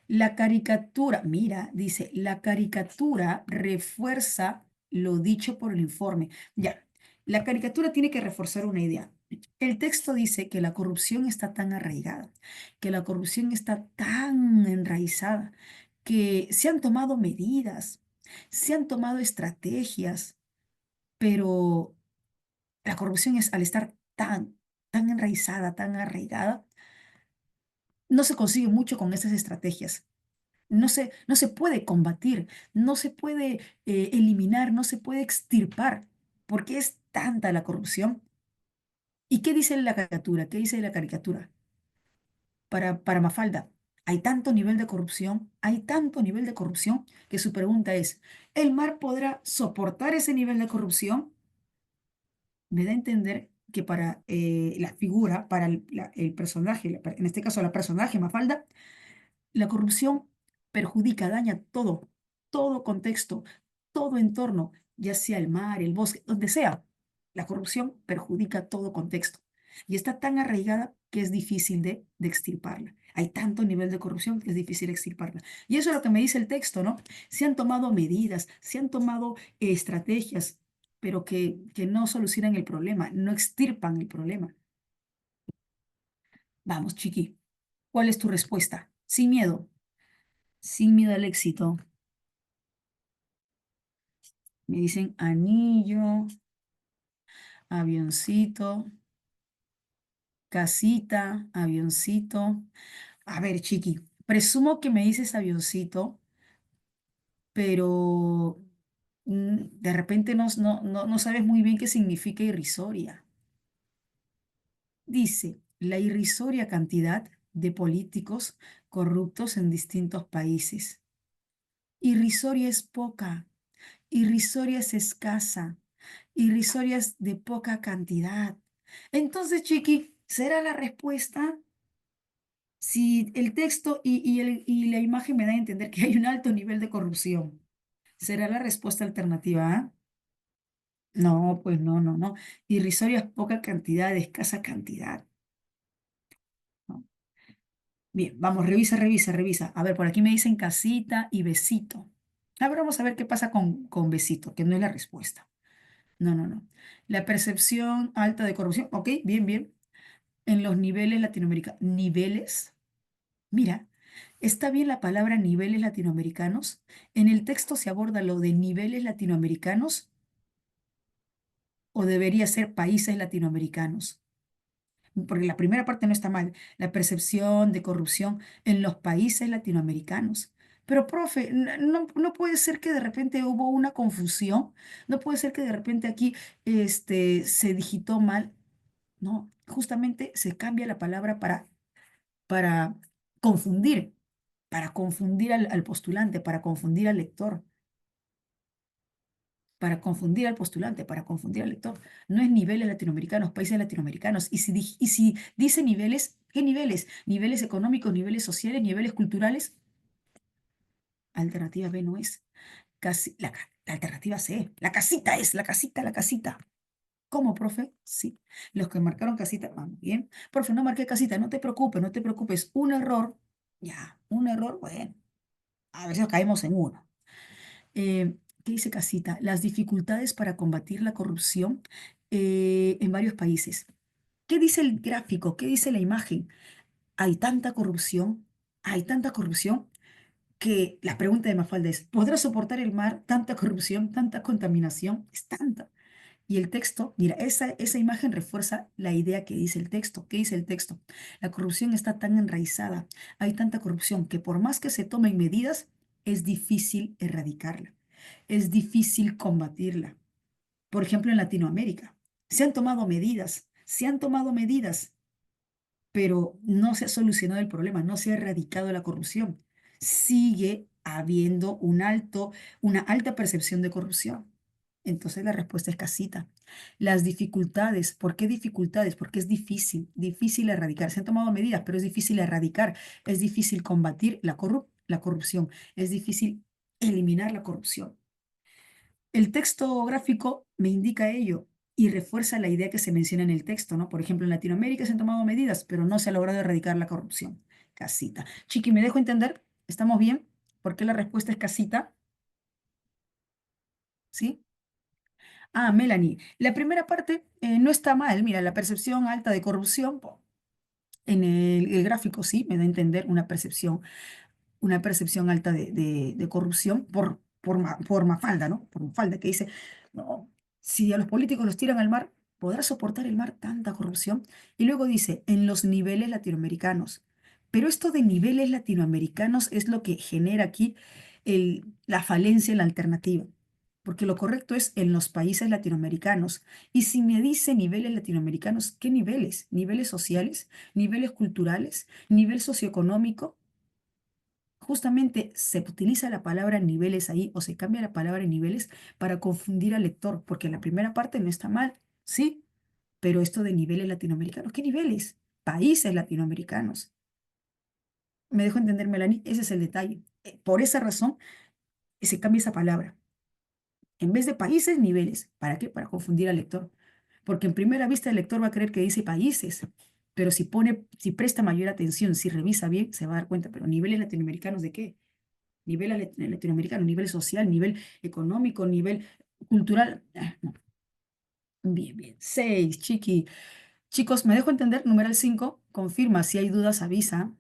La caricatura, mira, dice, la caricatura refuerza lo dicho por el informe. Ya, la caricatura tiene que reforzar una idea. El texto dice que la corrupción está tan arraigada, que la corrupción está tan enraizada, que se han tomado medidas, se han tomado estrategias, pero la corrupción es al estar tan enraizada, tan arraigada, no se consigue mucho con esas estrategias. No se puede combatir, no se puede eliminar, no se puede extirpar, porque es tanta la corrupción. ¿Y qué dice la caricatura? ¿Qué dice la caricatura? Para Mafalda, hay tanto nivel de corrupción, hay tanto nivel de corrupción, que su pregunta es, ¿el mar podrá soportar ese nivel de corrupción? Me da a entender que para la figura, para el personaje, en este caso la personaje Mafalda, la corrupción perjudica, daña todo, todo contexto, todo entorno, ya sea el mar, el bosque, donde sea. La corrupción perjudica todo contexto y está tan arraigada que es difícil de extirparla. Hay tanto nivel de corrupción que es difícil extirparla. Y eso es lo que me dice el texto, ¿no? Se han tomado medidas, se han tomado estrategias, pero que no solucionan el problema, no extirpan el problema. Vamos, chiqui, ¿cuál es tu respuesta? Sin miedo. Sin miedo al éxito. Me dicen anillo, avioncito, casita, avioncito. A ver, chiqui, presumo que me dices avioncito, pero de repente no sabes muy bien qué significa irrisoria. Dice, la irrisoria cantidad de políticos corruptos en distintos países. Irrisoria es poca, irrisoria es escasa. irrisorias de poca cantidad. Entonces, Chiqui, ¿será la respuesta? Si el texto y la imagen me dan a entender que hay un alto nivel de corrupción, ¿será la respuesta alternativa A? No, pues no, no, no. Irrisorias poca cantidad, escasa cantidad. ¿No? Bien, vamos, revisa, revisa, revisa. A ver, por aquí me dicen casita y besito. A ver, vamos a ver qué pasa con besito, que no es la respuesta. No, no, no. La percepción alta de corrupción. Ok, bien, bien. En los niveles latinoamericanos. ¿Niveles? Mira, está bien la palabra niveles latinoamericanos. En el texto se aborda lo de niveles latinoamericanos o debería ser países latinoamericanos. Porque la primera parte no está mal, la percepción de corrupción en los países latinoamericanos. Pero, profe, no puede ser que de repente hubo una confusión, no puede ser que de repente aquí se digitó mal. No, justamente se cambia la palabra para confundir, para confundir al postulante, para confundir al lector, para confundir al postulante, para confundir al lector. No es niveles latinoamericanos, países latinoamericanos. Y si dice niveles, ¿qué niveles? Niveles económicos, niveles sociales, niveles culturales. Alternativa B no es. La alternativa C. La casita es, la casita, la casita. ¿Cómo, profe? Sí. Los que marcaron casita, vamos bien. Profe, no marqué casita, no te preocupes, no te preocupes. Un error, ya, un error, bueno, a ver si nos caemos en uno. ¿Qué dice Casita? Las dificultades para combatir la corrupción en varios países. ¿Qué dice el gráfico? ¿Qué dice la imagen? Hay tanta corrupción que la pregunta de Mafalda es, ¿podrá soportar el mar tanta corrupción, tanta contaminación? Es tanta. Y el texto, mira, esa imagen refuerza la idea que dice el texto. ¿Qué dice el texto? La corrupción está tan enraizada, hay tanta corrupción que por más que se tomen medidas, es difícil erradicarla, es difícil combatirla. Por ejemplo, en Latinoamérica, se han tomado medidas, pero no se ha solucionado el problema, no se ha erradicado la corrupción. Sigue habiendo una alta percepción de corrupción. Entonces la respuesta es casita. Las dificultades, ¿por qué dificultades? Porque es difícil, difícil erradicar. Se han tomado medidas, pero es difícil erradicar, es difícil combatir la corrupción, es difícil eliminar la corrupción. El texto gráfico me indica ello y refuerza la idea que se menciona en el texto, ¿no? Por ejemplo, en Latinoamérica se han tomado medidas, pero no se ha logrado erradicar la corrupción. Casita. Chiqui, ¿me dejo entender? ¿Estamos bien? ¿Por qué la respuesta es casita? ¿Sí? Ah, Melanie, la primera parte no está mal. Mira, la percepción alta de corrupción, en el gráfico sí, me da a entender una percepción alta de corrupción por Mafalda, ¿no? Por Mafalda, que dice, no, si a los políticos los tiran al mar, ¿podrá soportar el mar tanta corrupción? Y luego dice, en los niveles latinoamericanos. Pero esto de niveles latinoamericanos es lo que genera aquí la falencia en la alternativa. Porque lo correcto es en los países latinoamericanos. Y si me dice niveles latinoamericanos, ¿qué niveles? ¿Niveles sociales? ¿Niveles culturales? ¿Nivel socioeconómico? Justamente se utiliza la palabra niveles ahí o se cambia la palabra niveles para confundir al lector, porque la primera parte no está mal, sí, pero esto de niveles latinoamericanos, ¿qué niveles? Países latinoamericanos. ¿Me dejo entender, Melanie? Ese es el detalle. Por esa razón se cambia esa palabra. En vez de países, niveles. ¿Para qué? Para confundir al lector. Porque en primera vista el lector va a creer que dice países, pero si presta mayor atención, si revisa bien, se va a dar cuenta, pero niveles latinoamericanos ¿de qué? Nivel latinoamericano, nivel social, nivel económico, nivel cultural. No. Bien, bien. 6, chiqui. Chicos, me dejo entender, numeral 5, confirma, si hay dudas, avisa.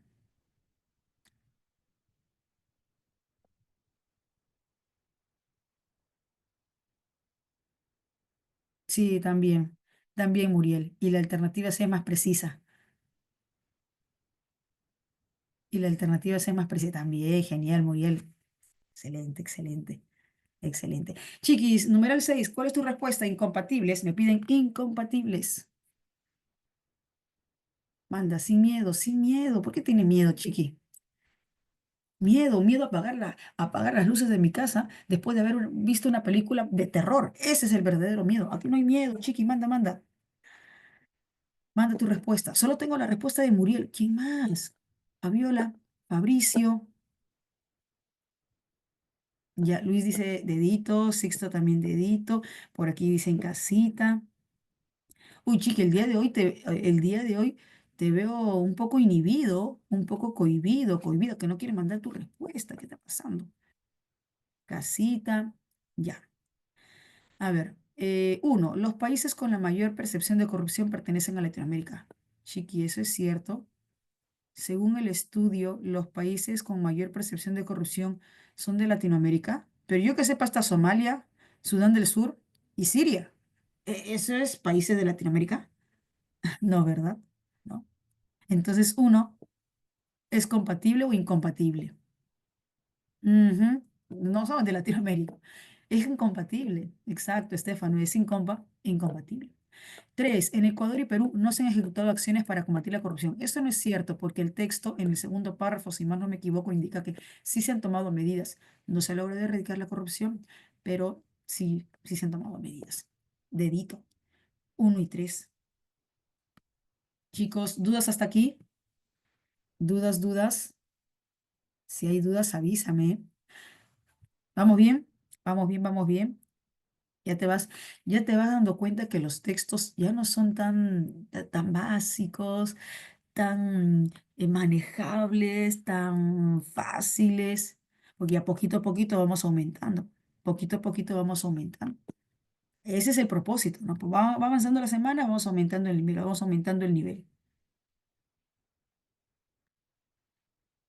Sí, también Muriel. Y la alternativa C es más precisa. Y la alternativa C es más precisa. También, genial, Muriel. Excelente, excelente, excelente. Chiquis, numeral 6, ¿cuál es tu respuesta? Incompatibles. Me piden incompatibles. Manda, sin miedo, sin miedo. ¿Por qué tiene miedo, chiqui? Miedo a apagar las luces de mi casa después de haber visto una película de terror. Ese es el verdadero miedo. Aquí no hay miedo, chiqui, manda tu respuesta. Solo tengo la respuesta de Muriel. ¿Quién más? Fabiola, Fabricio. Ya, Luis dice dedito, Sixto también dedito. Por aquí dicen casita. Uy, chiqui, el día de hoy te veo un poco inhibido, un poco cohibido, que no quieres mandar tu respuesta. ¿Qué está pasando? Casita. Ya. A ver, uno, los países con la mayor percepción de corrupción pertenecen a Latinoamérica. Chiqui, eso es cierto. Según el estudio, los países con mayor percepción de corrupción son de Latinoamérica. Pero yo que sepa, está Somalia, Sudán del Sur y Siria. ¿Eso es países de Latinoamérica? No, ¿verdad? No. Entonces, uno, ¿es compatible o incompatible? Ujú. No son de Latinoamérica. Es incompatible. Exacto, Estefano, es incompatible. Tres, en Ecuador y Perú no se han ejecutado acciones para combatir la corrupción. Esto no es cierto porque el texto en el segundo párrafo, si mal no me equivoco, indica que sí se han tomado medidas. No se logra erradicar la corrupción, pero sí se han tomado medidas. Dedito. Uno y tres. Chicos, ¿dudas hasta aquí? ¿Dudas? Si hay dudas, avísame. ¿Vamos bien? Vamos bien. Ya te vas, ya te vas dando cuenta que los textos ya no son tan básicos, tan manejables, tan fáciles, porque a poquito vamos aumentando, poquito a poquito vamos aumentando. Ese es el propósito, ¿no? Pues va avanzando la semana, vamos aumentando el nivel, vamos aumentando el nivel.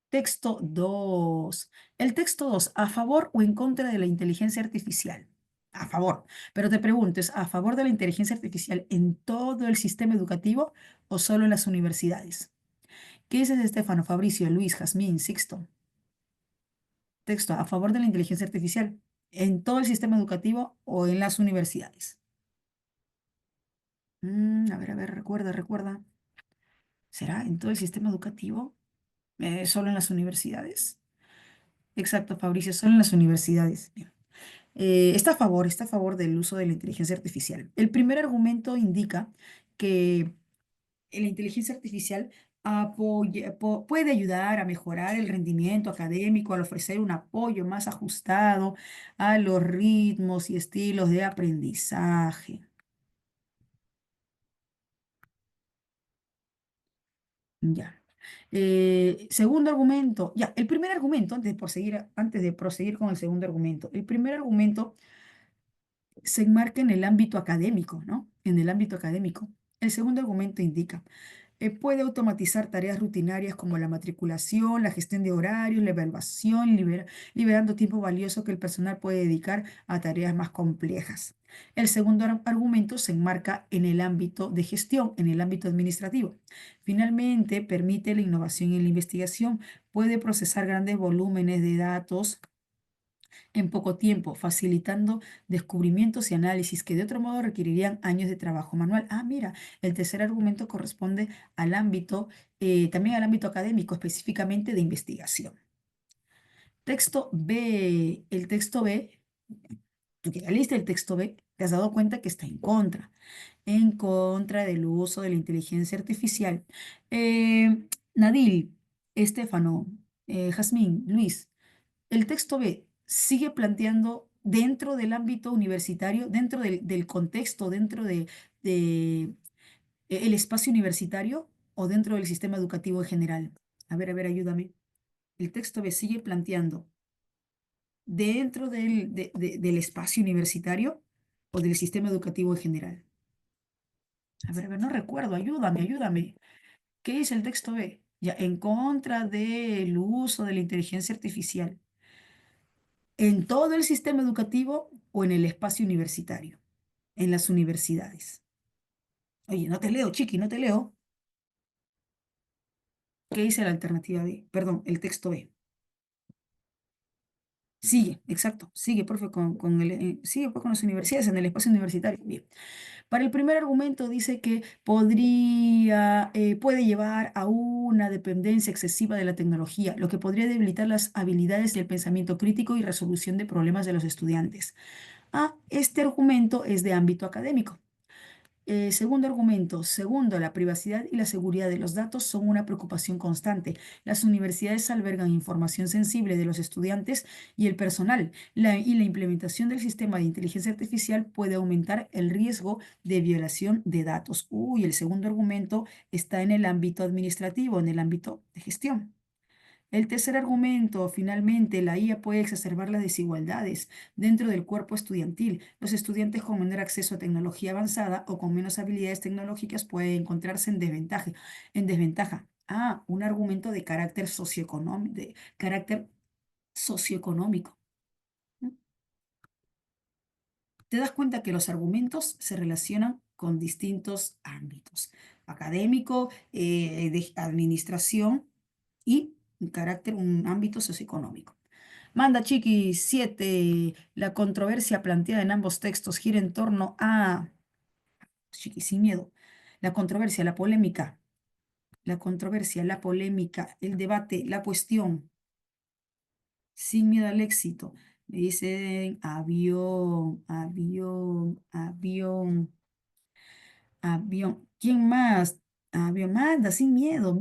Texto 2. El texto 2, ¿a favor o en contra de la inteligencia artificial? A favor. Pero te pregunto, ¿es a favor de la inteligencia artificial en todo el sistema educativo o solo en las universidades? ¿Qué dices, Estefano, Fabricio, Luis, Jazmín, Sixto? Texto, ¿a favor de la inteligencia artificial en todo el sistema educativo o en las universidades? A ver, recuerda. ¿Será en todo el sistema educativo? ¿Solo en las universidades? Exacto, Fabricio, solo en las universidades. Bien. Está a favor del uso de la inteligencia artificial. El primer argumento indica que la inteligencia artificial puede ayudar a mejorar el rendimiento académico al ofrecer un apoyo más ajustado a los ritmos y estilos de aprendizaje. Ya. Segundo argumento, ya, el primer argumento, antes de proseguir con el segundo argumento, el primer argumento se enmarca en el ámbito académico, ¿no? En el ámbito académico. El segundo argumento indica, puede automatizar tareas rutinarias como la matriculación, la gestión de horarios, la evaluación, liberando tiempo valioso que el personal puede dedicar a tareas más complejas. El segundo argumento se enmarca en el ámbito de gestión, en el ámbito administrativo. Finalmente, permite la innovación en la investigación, puede procesar grandes volúmenes de datos en poco tiempo, facilitando descubrimientos y análisis que de otro modo requerirían años de trabajo manual. Ah, mira, el tercer argumento corresponde al ámbito, también al ámbito académico, específicamente de investigación. Texto B. El texto B, tú que ya leíste el texto B, te has dado cuenta que está en contra del uso de la inteligencia artificial. Nadil, Estefano, Jazmín, Luis. El texto B sigue planteando dentro del ámbito universitario, dentro del contexto, de, el espacio universitario o dentro del sistema educativo en general. A ver, ayúdame. El texto B sigue planteando dentro del espacio universitario o del sistema educativo en general. A ver, no recuerdo, ayúdame. ¿Qué dice el texto B? Ya, en contra del uso de la inteligencia artificial en todo el sistema educativo o en el espacio universitario, en las universidades. Oye, no te leo, chiqui, no te leo. ¿Qué dice la alternativa B? Perdón, el texto B. Sigue, exacto, sigue, profe, sigue pues, con las universidades en el espacio universitario. Bien. Para el primer argumento dice que puede llevar a una dependencia excesiva de la tecnología, lo que podría debilitar las habilidades del pensamiento crítico y resolución de problemas de los estudiantes. Este argumento es de ámbito académico. Segundo argumento, segundo, la privacidad y la seguridad de los datos son una preocupación constante. Las universidades albergan información sensible de los estudiantes y el personal, y la implementación del sistema de inteligencia artificial puede aumentar el riesgo de violación de datos. Uy, el segundo argumento está en el ámbito administrativo, en el ámbito de gestión. El tercer argumento, finalmente, la IA puede exacerbar las desigualdades dentro del cuerpo estudiantil. Los estudiantes con menor acceso a tecnología avanzada o con menos habilidades tecnológicas pueden encontrarse en desventaja. Un argumento de carácter socioeconómico, socioeconómico. ¿Mm? Te das cuenta que los argumentos se relacionan con distintos ámbitos: académico, de administración y un ámbito socioeconómico. Manda Chiqui 7. La controversia planteada en ambos textos gira en torno a, Chiqui, sin miedo, la polémica, el debate, la cuestión, sin miedo al éxito. Me dicen avión, avión, avión, avión. ¿Quién más? Avión, manda, sin miedo.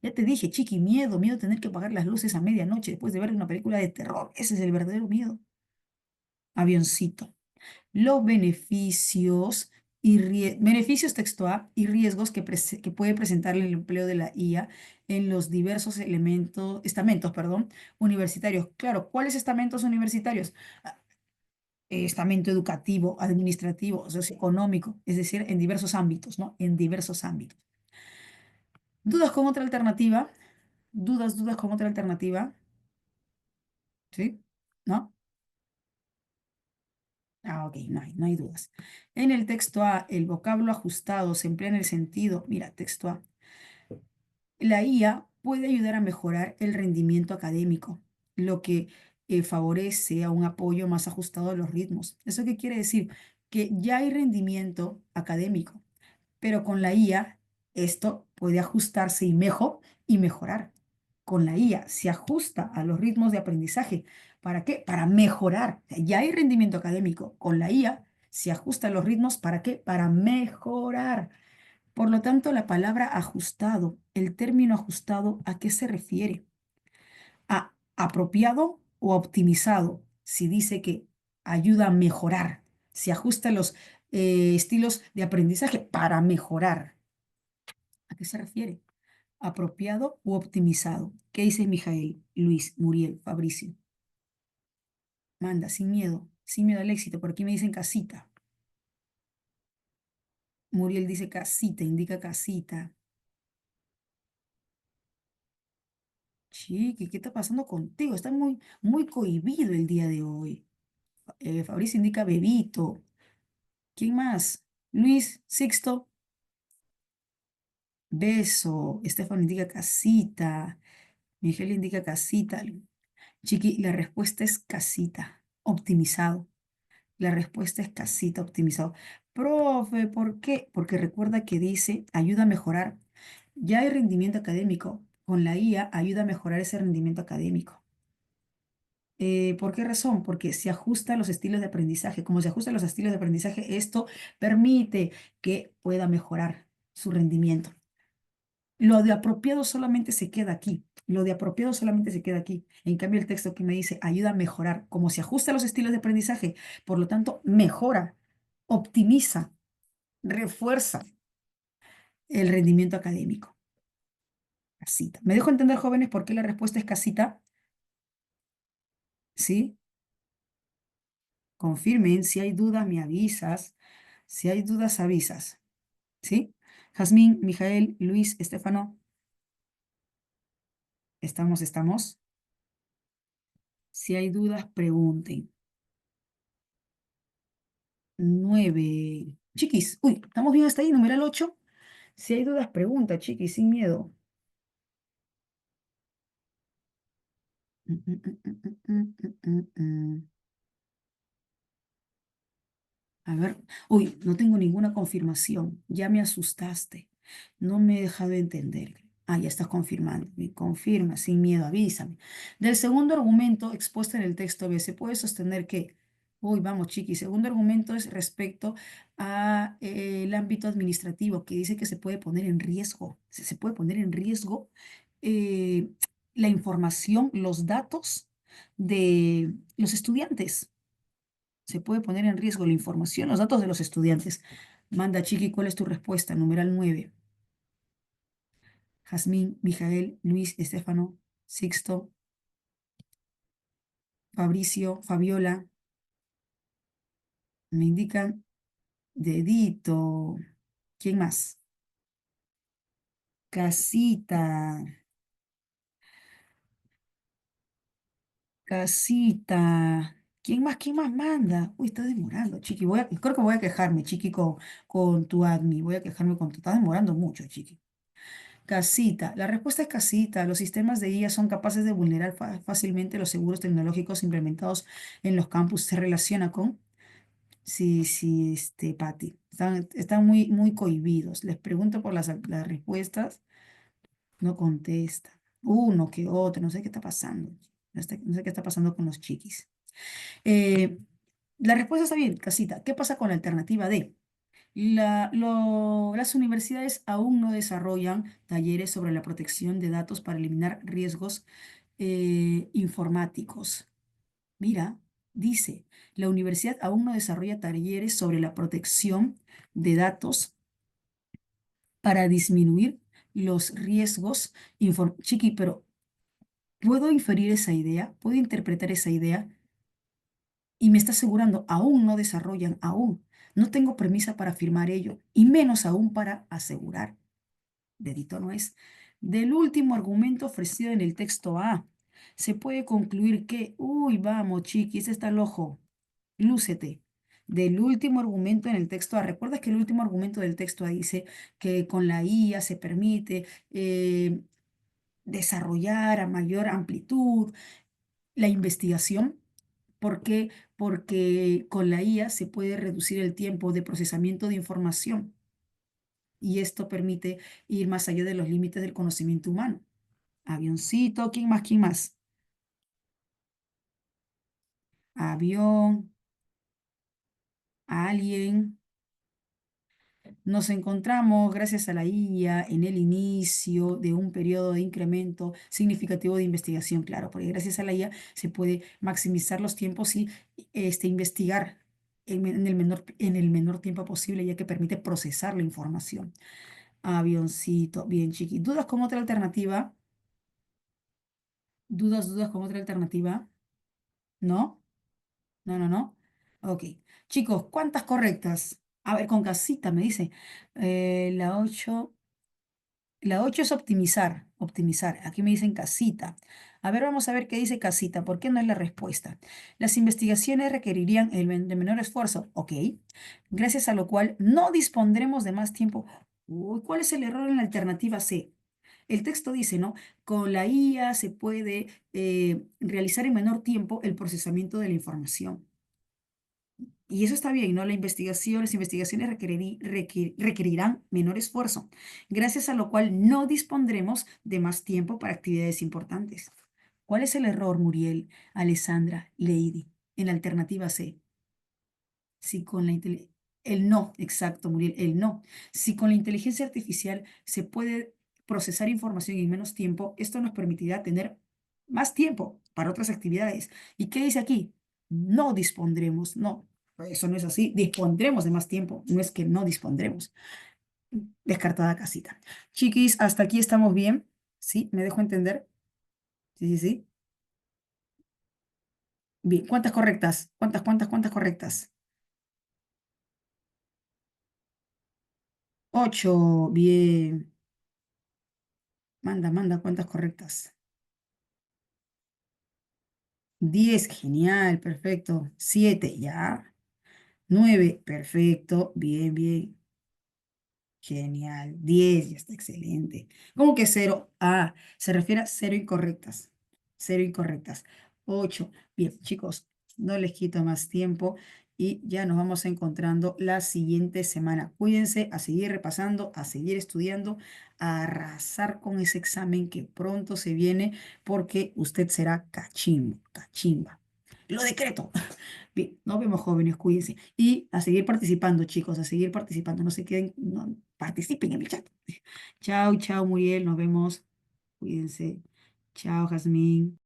Ya te dije, Chiqui, miedo, miedo a tener que apagar las luces a medianoche después de ver una película de terror. Ese es el verdadero miedo. Avioncito. Los beneficios texto A y riesgos que puede presentar el empleo de la IA en los diversos estamentos, perdón, universitarios. Claro, ¿cuáles estamentos universitarios? Ah, Estamento educativo, administrativo, socioeconómico, es decir, en diversos ámbitos, ¿no? En diversos ámbitos. ¿Dudas con otra alternativa? ¿Dudas con otra alternativa? ¿Sí? ¿No? Ok, no hay dudas. En el texto A, el vocablo ajustado se emplea en el sentido, mira, texto A. La IA puede ayudar a mejorar el rendimiento académico, lo que favorece a un apoyo más ajustado a los ritmos. ¿Eso qué quiere decir? Que ya hay rendimiento académico, pero con la IA esto puede ajustarse y mejorar. Con la IA se ajusta a los ritmos de aprendizaje. ¿Para qué? Para mejorar. Ya hay rendimiento académico. Con la IA se ajusta a los ritmos. ¿Para qué? Para mejorar. Por lo tanto, la palabra ajustado, el término ajustado, ¿a qué se refiere? ¿A apropiado o optimizado? Si dice que ayuda a mejorar, se ajusta a los estilos de aprendizaje para mejorar. ¿A qué se refiere? ¿Apropiado u optimizado? ¿Qué dice Mijael, Luis, Muriel, Fabricio? Manda, sin miedo al éxito. Por aquí me dicen casita. Muriel dice casita, indica casita. Chiqui, ¿qué está pasando contigo? Está muy, muy cohibido el día de hoy. Fabricio indica bebito. ¿Quién más? Luis, Sixto, beso. Estefano indica casita. Miguel indica casita. Chiqui, la respuesta es casita, optimizado. La respuesta es casita, optimizado. Profe, ¿por qué? Porque recuerda que dice ayuda a mejorar. Ya hay rendimiento académico. Con la IA ayuda a mejorar ese rendimiento académico. ¿Por qué razón? Porque se ajusta a los estilos de aprendizaje. Como se ajusta a los estilos de aprendizaje, esto permite que pueda mejorar su rendimiento. Lo de apropiado solamente se queda aquí. Lo de apropiado solamente se queda aquí. En cambio, el texto que me dice ayuda a mejorar, como se ajusta a los estilos de aprendizaje, por lo tanto, mejora, optimiza, refuerza el rendimiento académico. Casita. ¿Me dejo entender, jóvenes, por qué la respuesta es casita? ¿Sí? Confirmen. Si hay dudas, me avisas. Si hay dudas, avisas. ¿Sí? Jazmín, Mijael, Luis, Estefano, estamos. Si hay dudas, pregunten. 9. Chiquis, uy, ¿estamos bien hasta ahí? Numeral 8. Si hay dudas, pregunta, chiquis, sin miedo. Mm, mm, mm, mm, mm, mm, mm, mm. A ver, uy, no tengo ninguna confirmación. Ya me asustaste. No me he dejado entender. Ah, ya estás confirmando. Me confirma, sin miedo, avísame. Del segundo argumento expuesto en el texto B, se puede sostener que, uy, vamos, chiqui, segundo argumento es respecto a el ámbito administrativo, que dice que se puede poner en riesgo. Se puede poner en riesgo eh, la información, los datos de los estudiantes. Se puede poner en riesgo la información, los datos de los estudiantes. Manda, Chiqui, ¿cuál es tu respuesta? Numeral 9. Jazmín, Mijael, Luis, Estefano, Sixto, Fabricio, Fabiola. Me indican dedito. ¿Quién más? Casita, casita. ¿Quién más? ¿Quién más manda? Uy, está demorando, Chiqui. Creo que voy a quejarme, Chiqui, con tu admi. Voy a quejarme con tu. Está demorando mucho, Chiqui. Casita. La respuesta es casita. Los sistemas de IA son capaces de vulnerar fácilmente los seguros tecnológicos implementados en los campus. Se relaciona con. Sí, sí, Pati. Están muy, muy cohibidos. Les pregunto por las respuestas. No contesta. Uno que otro. No sé qué está pasando. No sé qué está pasando con los chiquis. Eh, la respuesta está bien, casita. ¿Qué pasa con la alternativa D? Las universidades aún no desarrollan talleres sobre la protección de datos para eliminar riesgos informáticos. Mira, dice, la universidad aún no desarrolla talleres sobre la protección de datos para disminuir los riesgos. Chiqui, pero ¿puedo inferir esa idea? ¿Puedo interpretar esa idea? Y me está asegurando, aún no desarrollan, aún. No tengo premisa para afirmar ello, y menos aún para asegurar. Dedito no es. Del último argumento ofrecido en el texto A, se puede concluir que, uy, vamos, chiquis, está el ojo, lúcete. Del último argumento en el texto A, ¿recuerdas que el último argumento del texto A dice que con la IA se permite desarrollar a mayor amplitud la investigación? ¿Por qué? Porque con la IA se puede reducir el tiempo de procesamiento de información y esto permite ir más allá de los límites del conocimiento humano. Avioncito, ¿quién más? ¿Quién más? Avión, alguien. Nos encontramos, gracias a la IA, en el inicio de un periodo de incremento significativo de investigación, claro, porque gracias a la IA se puede maximizar los tiempos y investigar en el menor tiempo posible, ya que permite procesar la información. Avioncito, bien chiqui. ¿Dudas con otra alternativa? ¿Dudas con otra alternativa? ¿No? No, no, no. Ok. Chicos, ¿cuántas correctas? A ver, con casita me dice. La 8. La 8 es optimizar, optimizar. Aquí me dicen casita. A ver, vamos a ver qué dice casita. ¿Por qué no es la respuesta? Las investigaciones requerirían de menor esfuerzo. Ok. Gracias a lo cual no dispondremos de más tiempo. Uy, ¿cuál es el error en la alternativa C? El texto dice, ¿no? Con la IA se puede realizar en menor tiempo el procesamiento de la información. Y eso está bien, ¿no? Las investigaciones requerirán menor esfuerzo, gracias a lo cual no dispondremos de más tiempo para actividades importantes. ¿Cuál es el error, Muriel, Alessandra, Lady, en la alternativa C? Si con el no, exacto, Muriel, el no. Si con la inteligencia artificial se puede procesar información en menos tiempo, esto nos permitirá tener más tiempo para otras actividades. ¿Y qué dice aquí? No dispondremos, no, eso no es así. Dispondremos de más tiempo, no es que no dispondremos. Descartada casita. Chiquis, hasta aquí estamos bien. ¿Sí? ¿Me dejo entender? Sí, sí, sí. Bien, ¿cuántas correctas? ¿Cuántas correctas? 8, bien. Manda, ¿cuántas correctas? 10, genial, perfecto. 7, ya. 9, perfecto, bien, bien. Genial. 10, ya está excelente. ¿Cómo que cero? Ah, se refiere a cero incorrectas. Cero incorrectas. 8. Bien, chicos, no les quito más tiempo. y ya nos vamos encontrando la siguiente semana. Cuídense, a seguir repasando, a seguir estudiando, a arrasar con ese examen que pronto se viene porque usted será cachimbo, cachimba. Lo decreto. Bien, nos vemos jóvenes, cuídense. Y a seguir participando, chicos, a seguir participando. No se queden, participen en el chat. Chao, chao, Muriel, nos vemos. Cuídense. Chao, Jazmín.